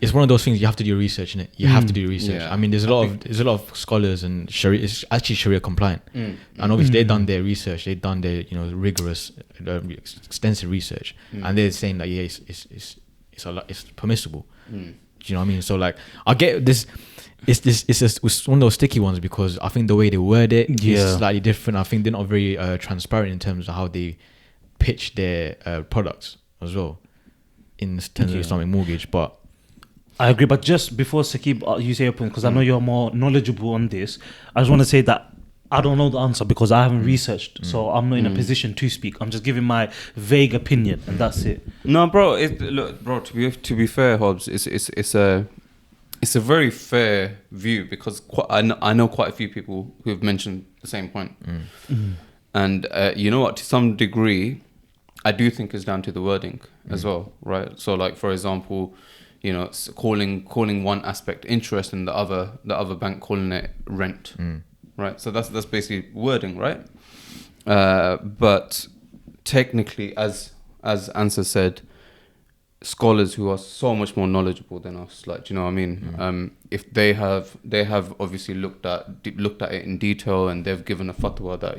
it's one of those things you have to do research in it. You have to do research. Yeah. I mean, there's a lot of scholars and Sharia. It's actually Sharia compliant, and obviously they've done their research. They've done their rigorous, extensive research, and they're saying that it's permissible. Do you know what I mean? So like, I get this. It's one of those sticky ones because I think the way they word it is slightly different. I think they're not very transparent in terms of how they pitch their products as well in terms of Islamic mortgage. But I agree. But just before Saqib, you say your point, because I know you're more knowledgeable on this, I just want to say that I don't know the answer because I haven't researched, so I'm not in a position to speak. I'm just giving my vague opinion, and that's it. No, bro. Look, bro. To be fair, Hobbs, it's a very fair view because I know quite a few people who have mentioned the same point, and you know what? To some degree, I do think it's down to the wording as well, right? So, like for example, you know, calling one aspect interest and the other bank calling it rent, right? So that's basically wording, right? But technically, as Ansa said, scholars who are so much more knowledgeable than us, like, do you know what I mean? If they have obviously looked at it in detail and they've given a fatwa that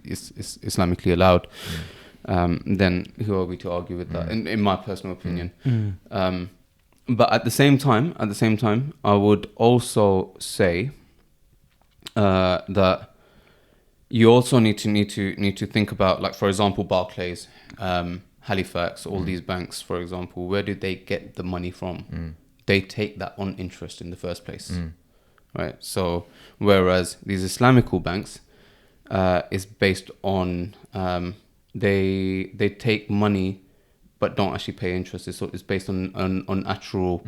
it's Islamically allowed, then who are we to argue with that? In my personal opinion. But at the same time, I would also say that you also need to think about, like, for example, Barclays, Halifax, all these banks, for example, where do they get the money from? They take that on interest in the first place, right? So whereas these Islamical banks is based on they take money but don't actually pay interest. It's based on actual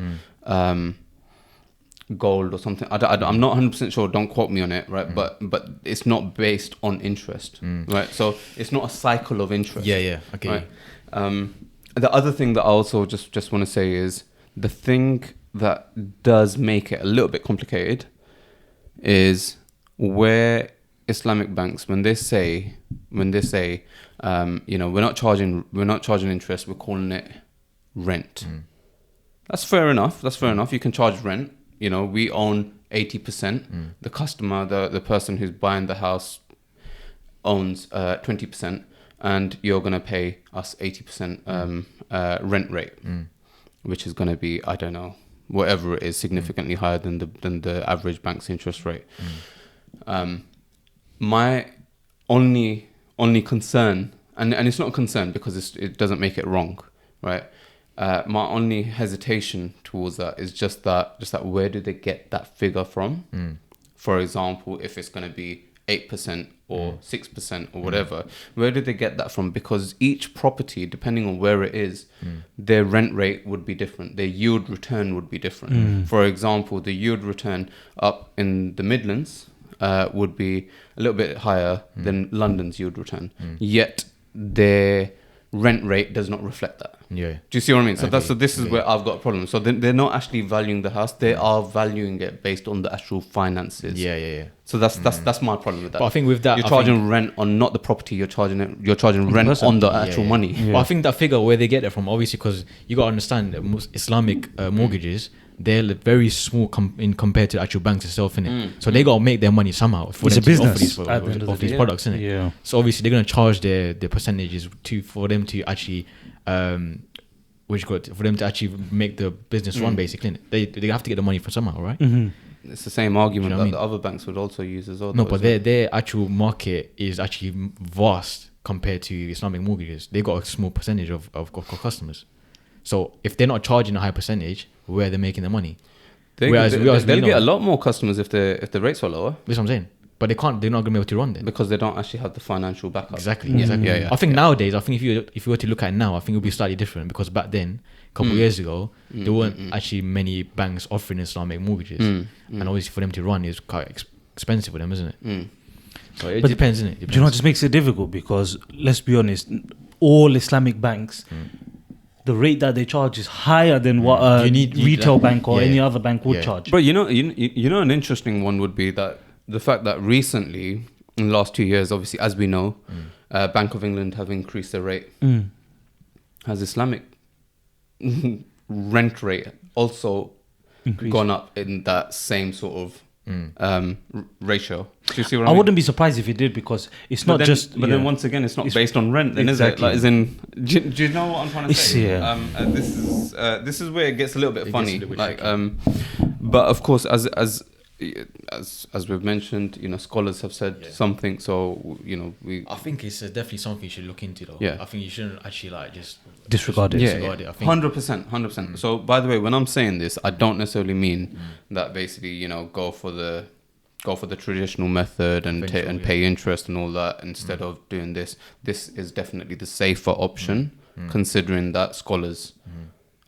gold or something. I'm not 100% sure. Don't quote me on it, right? But it's not based on interest, right? So it's not a cycle of interest. Yeah. Okay. Right? The other thing that I also just want to say is the thing that does make it a little bit complicated is where Islamic banks, when they say, you know, we're not charging interest, we're calling it rent. That's fair enough. You can charge rent. You know, we own 80%. The customer, the person who's buying the house, owns 20%, and you're gonna pay us 80% rent rate, which is gonna be, I don't know, whatever it is, significantly higher than the average bank's interest rate. My only concern, and it's not a concern because it doesn't make it wrong, right? My only hesitation towards that is just that where do they get that figure from? For example, if it's going to be 8% or 6% or whatever, where do they get that from? Because each property, depending on where it is, their rent rate would be different. Their yield return would be different. For example, the yield return up in the Midlands would be a little bit higher than London's yield return. Yet their rent rate does not reflect that. Yeah. Do you see what I mean? So this is where I've got a problem. So they're not actually valuing the house. They are valuing it based on the actual finances. Yeah. So that's my problem with that. But I think with that, you're charging rent on not the property. You're charging rent on the actual money. Yeah. But I think that figure where they get it from, obviously, because you got to understand that most Islamic mortgages, they're very small compared to the actual banks itself, innit? So they got to make their money somehow for them to offer these products, innit? Yeah. So obviously they're going to charge their percentages for them to actually for them to actually make the business run, basically, innit? They have to get the money from somehow, right? It's the same argument You know that what I the other banks would also use as well. No, but their actual market is actually vast compared to Islamic mortgages. They got a small percentage of customers. So if they're not charging a high percentage, where are they making the money? They'll get a lot more customers if the rates were lower. That's what I'm saying. but they're not going to be able to run them. because they don't actually have the financial backup. Exactly. Yeah. I think nowadays, I think if you were to look at it now, I think it would be slightly different, because back then, a couple of years ago, there weren't actually many banks offering Islamic mortgages, and obviously for them to run is quite expensive for them, isn't it? So it depends, isn't it? Do you know what just makes it difficult? Because let's be honest, all Islamic banks, the rate that they charge is higher than what a retail bank or any other bank would charge. But you know, an interesting one would be that the fact that recently, in the last 2 years, obviously, as we know, Bank of England have increased their rate. Has Islamic rent rate also gone up in that same sort of ratio? Do you see what I mean? wouldn't be surprised if it did, because it's not just. But then once again, it's not based on rent, then exactly. is it? Like, as in, do you know what I'm trying to say? Yeah. This is where it gets a little bit funny. Like, but of course, as we've mentioned, you know, scholars have said something. So you know, I think it's definitely something you should look into, though. Yeah. I think you shouldn't actually like just Disregard it. Disregard it. I think 100%. So by the way, when I'm saying this, I don't necessarily mean that basically, you know, go for the traditional method and pay interest and all that instead of doing this. This is definitely the safer option, considering that scholars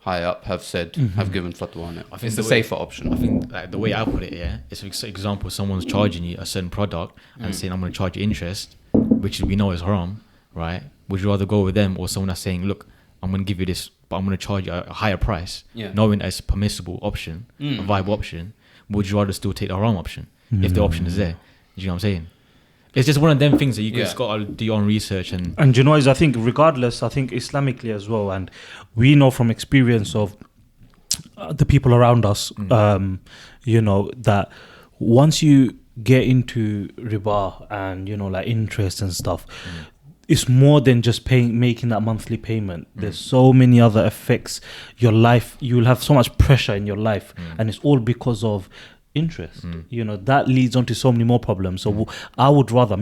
high up have said, have given fatwa on it. I think it's the safer option. I think like the way I put it, it's for example, someone's charging you a certain product and saying, I'm going to charge you interest, which we know is haram, right? Would you rather go with them or someone that's saying, look, I'm going to give you this, but I'm going to charge you a higher price, knowing that it's a permissible option, a viable option? Would you rather still take the haram option if the option is there? Do you know what I'm saying? It's just one of them things that you just got to do your own research. And you know, I think regardless, I think Islamically as well, and we know from experience of the people around us, you know, that once you get into riba and, you know, like interest and stuff, it's more than just making that monthly payment. There's so many other effects. Your life, you'll have so much pressure in your life, and it's all because of interest. You know, that leads on to so many more problems. So I would rather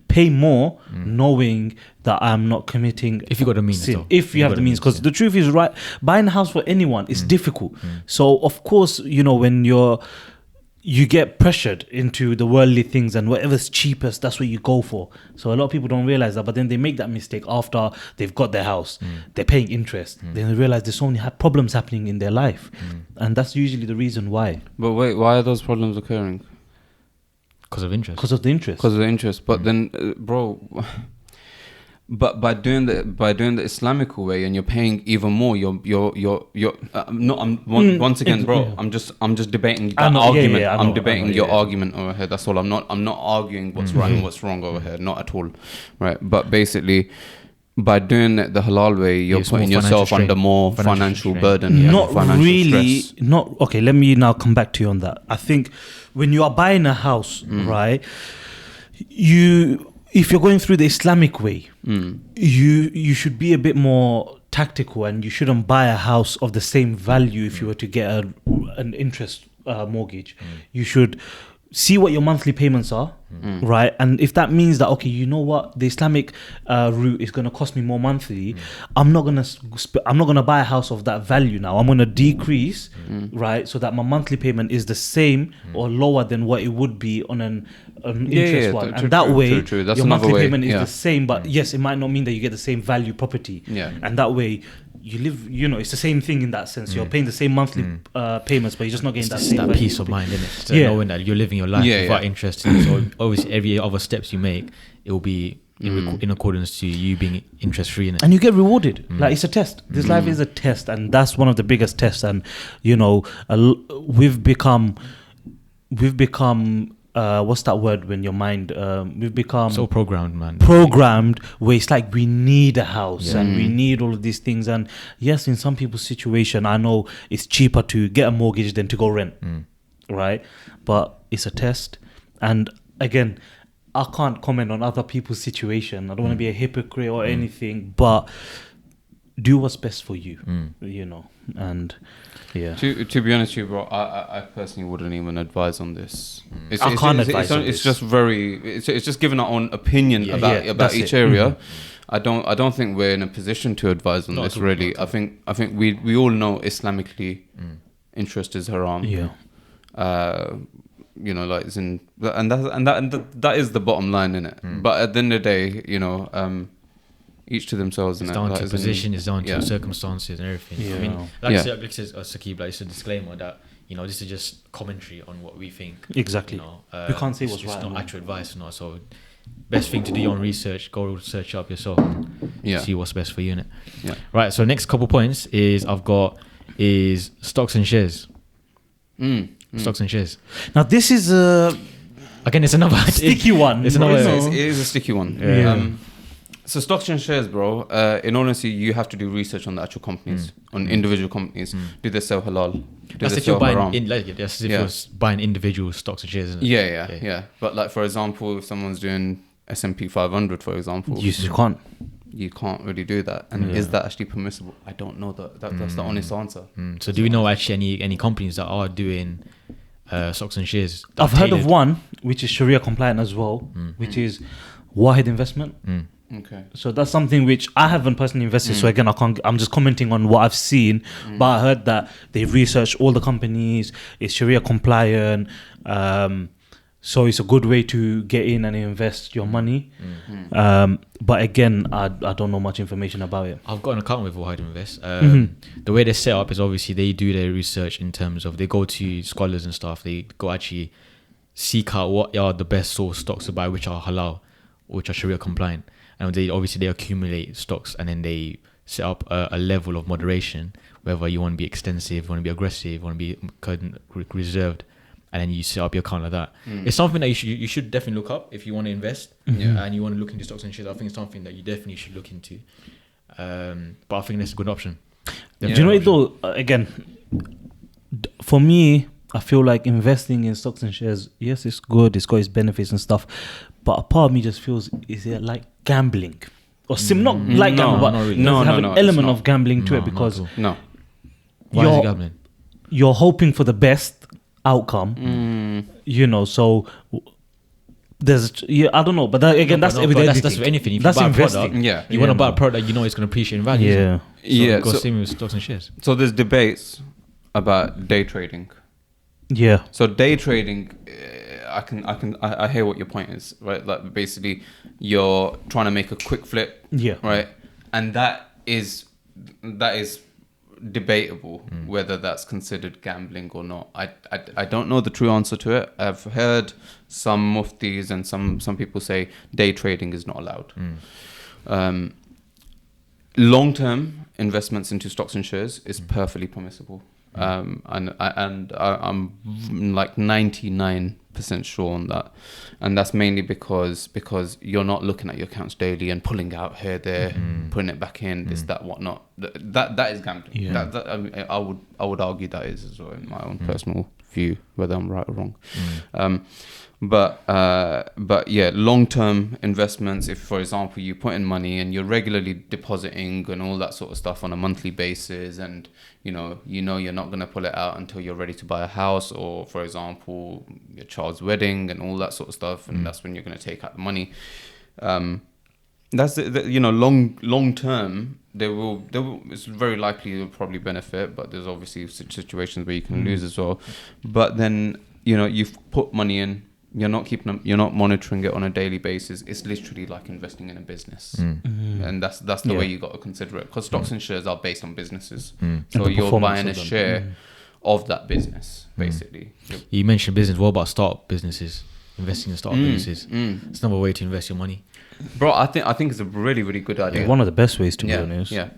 pay more, knowing that I'm not committing. If you got the means, sin. If you have the means, because the truth is, right, buying a house for anyone is difficult. So of course, you know, when you get pressured into the worldly things, and whatever's cheapest, that's what you go for. So a lot of people don't realize that, but then they make that mistake after they've got their house, they're paying interest, then they realize there's so many problems happening in their life, and that's usually the reason why. But wait, why are those problems occurring? because of interest. Because of the interest. Because of the interest. But then, bro, but by doing the Islamic way, and you're paying even more, once again, bro, I'm just debating that argument. I'm debating your argument over here. That's all. I'm not arguing what's right and what's wrong over here. Not at all, right? But basically, by doing it the halal way, you're putting yourself under more financial burden. Yeah. Not really. Stress. Okay. Let me now come back to you on that. I think when you are buying a house, right, if you're going through the Islamic way, you should be a bit more tactical, and you shouldn't buy a house of the same value if you were to get an interest mortgage. You should see what your monthly payments are, right? And if that means that, okay, you know what, the Islamic route is going to cost me more monthly, I'm not gonna buy a house of that value now. I'm going to decrease, right, so that my monthly payment is the same or lower than what it would be on an interest one. And that way, your monthly payment is the same, but yes, it might not mean that you get the same value property. And that way, you live, it's the same thing in that sense. You're paying the same monthly payments, but you're just not getting that peace of mind, isn't it? Knowing that you're living your life without interest. So obviously, every other steps you make, it will be in accordance to you being interest free in it. And you get rewarded. Like, it's a test. This life is a test, and that's one of the biggest tests. And we've become what's that word when your mind we've become so programmed, man. Programmed where it's like we need a house and we need all of these things. And yes, in some people's situation, I know it's cheaper to get a mortgage than to go rent, right? But it's a test. And again, I can't comment on other people's situation. I don't want to be a hypocrite or anything, but do what's best for you, and To be honest with you, bro, I personally wouldn't even advise on this. I can't advise on this. It's just it's just giving our own opinion about each area. I don't think we're in a position to advise on this really. I think we all know Islamically interest is haram. you know, like it's in, and that is the bottom line, innit? But at the end of the day, you know, each to themselves. It's innit? down Like, to as in- position, it's down yeah. to circumstances and everything. I mean, like I said, Sakib, like it's a disclaimer that, you know, this is just commentary on what we think. Exactly. You know, We can't say what's it's right or not wrong. actual advice, you know. So, best thing to do your own research. Go search up yourself. Yeah. See what's best for you, innit? Yeah. Right. So next couple points I've got stocks and shares. Stocks and shares. Now this is a Again, it's another sticky one. It's No, another. it's- It is a sticky one. Yeah. So stocks and shares, bro. In honesty, you have to do research on the actual companies, on individual companies. Do they sell halal? Do That's they if you're sell buying haram? that's if Yeah. you're buying individual stocks and shares. Isn't it? Yeah. But like, for example, if someone's doing S&P 500, for example, you just can't. you can't really do that. And is that actually permissible? I don't know. That's the honest answer. So do we know actually any companies that are doing stocks and shares? I've heard of tailored? one which is Sharia compliant as well, which is Wahid Investment. Okay. So that's something which I haven't personally invested. So again, I'm just commenting on what I've seen. But I heard that they've researched all the companies. It's Sharia compliant. So it's a good way to get in and invest your money. But again, I don't know much information about it. I've got an account with Wahid Invest. The way they set up is obviously they do their research in terms of they go to scholars and stuff. They go actually seek out what are the best source stocks to buy, which are halal, which are Sharia compliant, and they accumulate stocks and then they set up a level of moderation. Whether you want to be extensive, you want to be aggressive, you want to be reserved, and then you set up your account like that. It's something that you should definitely look up if you want to invest and you want to look into stocks and shares. I think it's something that you definitely should look into. But I think that's a good option. Do you know what though? Again, for me, I feel like investing in stocks and shares, yes, it's good, it's got its benefits and stuff, but a part of me just feels, is it like gambling? Or not like gambling, but not really. does it have an it's element not. of gambling to No, it? not Because at all. No. Why is it gambling? you're hoping for the best outcome, you know, so I don't know, but that, again, that's everything. That's with anything. If That's you buy investing. a product, Yeah. you want to buy a product that you know it's going to appreciate in value. Yeah. Yeah, Go so- same with stocks and shares. So there's debates about day trading. Yeah. So day trading, I hear what your point is, right? Like basically, you're trying to make a quick flip, Yeah. right? And that is debatable whether that's considered gambling or not. I don't know the true answer to it. I've heard some muftis and some people say day trading is not allowed. Long-term investments into stocks and shares is perfectly permissible. And I'm like 99% sure on that, and that's mainly because you're not looking at your accounts daily and pulling out here, there, putting it back in, this, that, whatnot. That is gambling. Yeah. That I mean, I would argue that is as well, in my own personal view, whether I'm right or wrong. But yeah, long-term investments, if for example you put in money and you're regularly depositing and all that sort of stuff on a monthly basis, and you know you're not going to pull it out until you're ready to buy a house, or for example your child's wedding and all that sort of stuff, and that's when you're going to take out the money. That's long term they will it's very likely you'll probably benefit, but there's obviously situations where you can lose as well. But then you've put money in, you're not monitoring it on a daily basis. It's literally like investing in a business, and that's the way you got to consider it, because stocks and shares are based on businesses. So the you're performance buying a of them. share of that business, basically. You mentioned business. What about startup businesses? Investing in startup businesses. It's another way to invest your money. Bro, I think it's a really, really good idea. One of the best ways, to be Yeah, honest. yeah.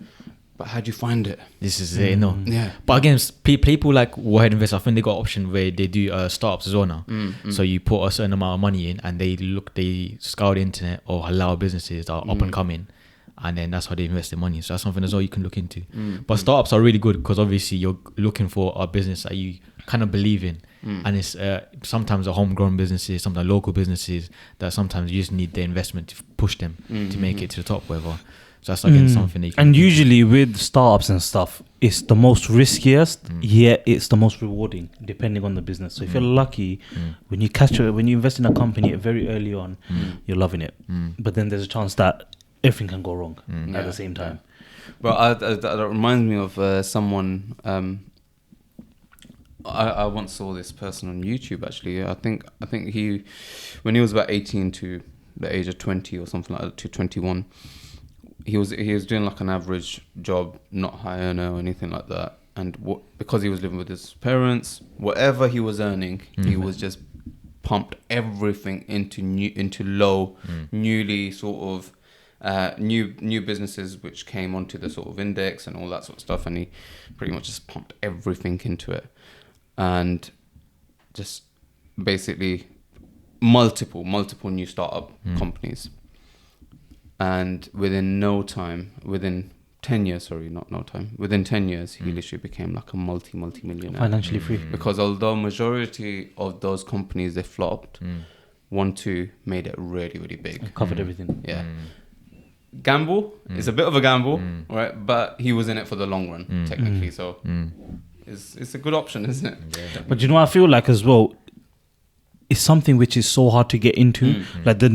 But how do you find it? This is it, no. Yeah. But again, people like Wahid Invest, I think they got an option where they do startups as well now. So you put a certain amount of money in, and they scour the internet or halal businesses that are up and coming, and then that's how they invest their money. So that's something as well you can look into. But startups are really good because obviously you're looking for a business that you kind of believe in, and it's sometimes a homegrown businesses, sometimes local businesses that sometimes you just need the investment to push them to make it to the top, whatever. So that's again something that you can And look into. usually with startups and stuff, it's the most riskiest, yet it's the most rewarding, depending on the business. So if you're lucky, when you invest in a company very early on, you're loving it. But then there's a chance that everything can go wrong at the same time. But that reminds me of someone. I once saw this person on YouTube actually. I think he, when he was about 18 to the age of 20 or something like that, to 21, he was doing like an average job, not high earner or anything like that. And because he was living with his parents, whatever he was earning, he was just pumped everything into newly sort of new businesses which came onto the sort of index and all that sort of stuff, and he pretty much just pumped everything into it, and just basically multiple new startup companies, and within 10 years, within 10 years, he literally became like a multi-millionaire. Financially free. Because although majority of those companies, they flopped, 1-2 made it really, really big. Covered everything. Yeah. Gamble is a bit of a gamble, right? But he was in it for the long run, technically. So it's a good option, isn't it? Yeah. But you know, I feel like as well, it's something which is so hard to get into. Like a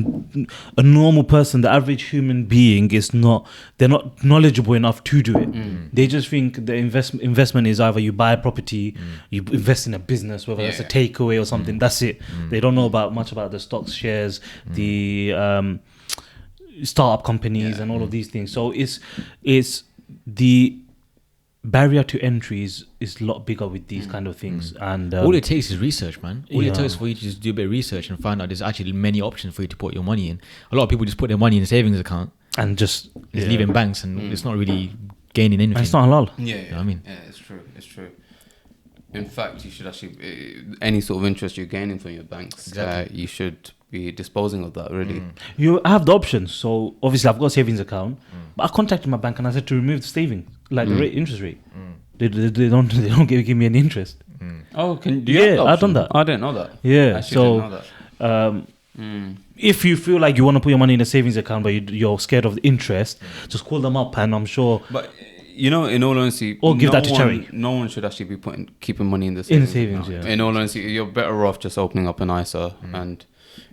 normal person, the average human being they're not knowledgeable enough to do it. They just think the investment is either you buy a property, you invest in a business, whether that's a takeaway or something, that's it. They don't know much about the stocks, shares, the startup companies and all of these things. So it's the barrier to entry is a lot bigger with these kind of things, and all it takes is research, man. All it takes for you to just do a bit of research and find out there's actually many options for you to put your money in. A lot of people just put their money in a savings account and just leave it in banks, and it's not really gaining anything. And it's not halal. Yeah, You know what I mean? Yeah, it's true. In fact, you should actually, any sort of interest you're gaining from your banks, you should be disposing of that, really. You have the options. So obviously I've got a savings account, but I contacted my bank and I said to remove the savings, like the interest rate. They don't give me any interest. Oh, do you have the I've done option? that. I didn't know that. Yeah, I actually didn't know that. If you feel like you want to put your money in a savings account but you're scared of the interest, just call them up and I'm sure. But you know, in all honesty, or give that to charity. No one should actually be keeping money in the In savings. savings, yeah. In all honesty, you're better off just opening up an ISA and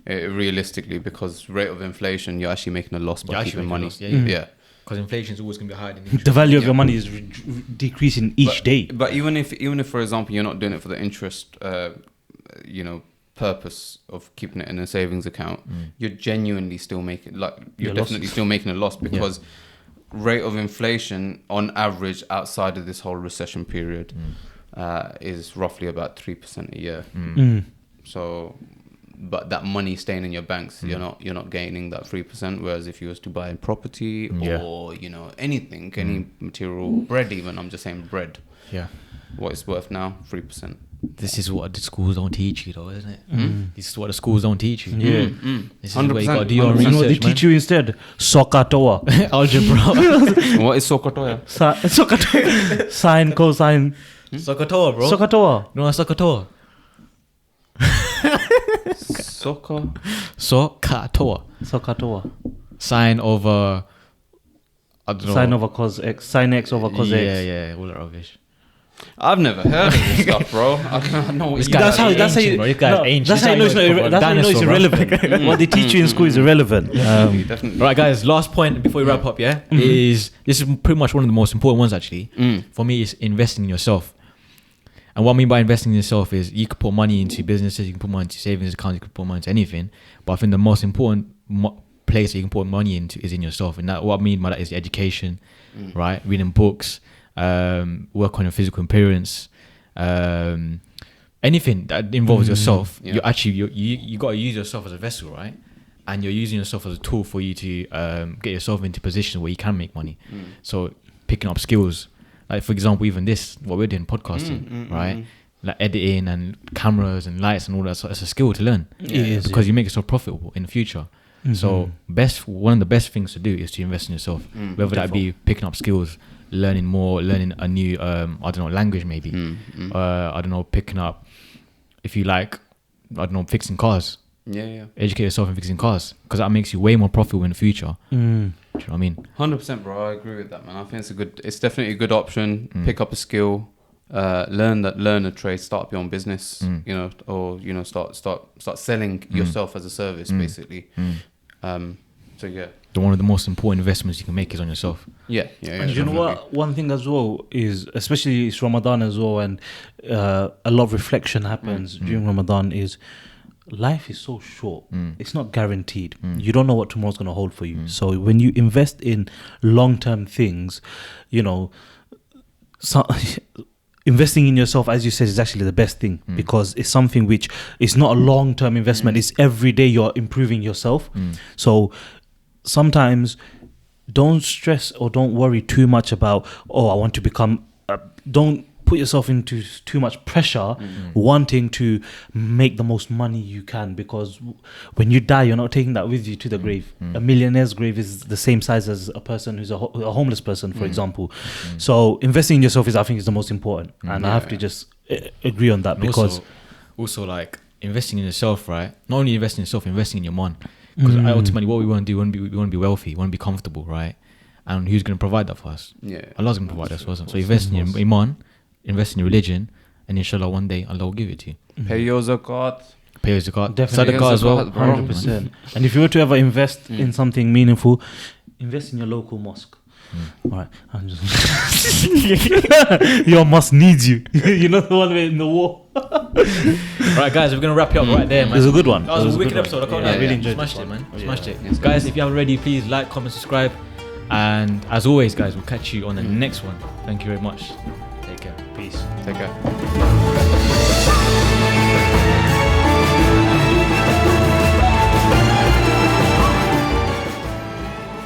realistically, because rate of inflation, you're actually making a loss by keeping money. Yeah. Because inflation is always going to be higher than interest. The value of your money is decreasing each day. But even if, for example, you're not doing it for the interest, purpose of keeping it in a savings account, you're genuinely still making still making a loss, because rate of inflation on average outside of this whole recession period is roughly about 3% a year. So, but that money staying in your banks, you're not gaining that 3%. Whereas if you was to buy a property or anything, any material, bread even, I'm just saying bread. Yeah. What it's worth now, 3%. This is what the schools don't teach you, though, isn't it? This is what the schools don't teach you. This is 100%, where you got to do your 100%. research, You know what they teach you instead? Sokatoa. Algebra. What is Sokotoya? Sokatoa. Sine, cosine. Sokotoa, bro. Sokatoa. No, Sokotoa. Sokatoa. Sokatoa. Sine over... I don't know. Sine over cos x. Sine x over cos x. Yeah, all that rubbish. I've never heard of this stuff, bro. I don't know what This you guy's guys That's how ancient, you. bro. This guy's ancient. That's how you know it's irrelevant. What they teach you in school is irrelevant. definitely. Right, guys, last point before we wrap up, is this is pretty much one of the most important ones, actually. For me, is investing in yourself. And what I mean by investing in yourself is you can put money into businesses, you can put money into savings accounts, you can put money into anything. But I think the most important place that you can put money into is in yourself. And that, what I mean by that is education, right? Reading books, work on your physical appearance, anything that involves yourself. You got to use yourself as a vessel, right? And you're using yourself as a tool for you to get yourself into positions where you can make money. So picking up skills, like for example, even this, what we're doing, podcasting, right? Like editing and cameras and lights and all that. So it's a skill to learn, because you make yourself profitable in the future. So one of the best things to do is to invest in yourself, whether that be picking up skills, learning more, learning a new language maybe, picking up, if you like, fixing cars. Educate yourself in fixing cars, because that makes you way more profitable in the future. Do you know what I mean? 100%, bro. I agree with that, man. I think it's definitely a good option. Pick up a skill, learn a trade, start up your own business, start selling yourself as a service, basically. So yeah, one of the most important investments you can make is on yourself. Yeah. And you know what? One thing as well is, especially it's Ramadan as well, and a lot of reflection happens during Ramadan. Is life is so short; it's not guaranteed. You don't know what tomorrow's going to hold for you. So when you invest in long-term things, you know, investing in yourself, as you said, is actually the best thing because it's something which is not a long-term investment. It's every day you're improving yourself. So sometimes don't stress or don't worry too much about, I want to become, don't put yourself into too much pressure wanting to make the most money you can, because when you die, you're not taking that with you to the grave. A millionaire's grave is the same size as a person who's a homeless person, for example. So investing in yourself I think is the most important, and I have to just agree on that, And because also like investing in yourself, right? Not only investing in yourself, investing in your man. Because ultimately, what we want to do, we want to be wealthy, we want to be comfortable, right? And who's going to provide that for us? Yeah. Allah's going to provide us for us. So invest in your iman, invest in your religion, and inshallah one day Allah will give it to you. Pay your zakat. Pay your zakat, Definitely. sadaqah as well. 100%. And if you were to ever invest in something meaningful, invest in your local mosque. All right, I'm just your mosque needs you. You know, the one in the wall. Right, guys, we're gonna wrap it up right there, man. It was a good one. That was a wicked episode. I can't lie. really enjoyed Smashed this it, one. man. Smashed it. Guys, if you haven't already, please like, comment, subscribe, and as always, guys, we'll catch you on the next one. Thank you very much. Take care. Peace. Take care.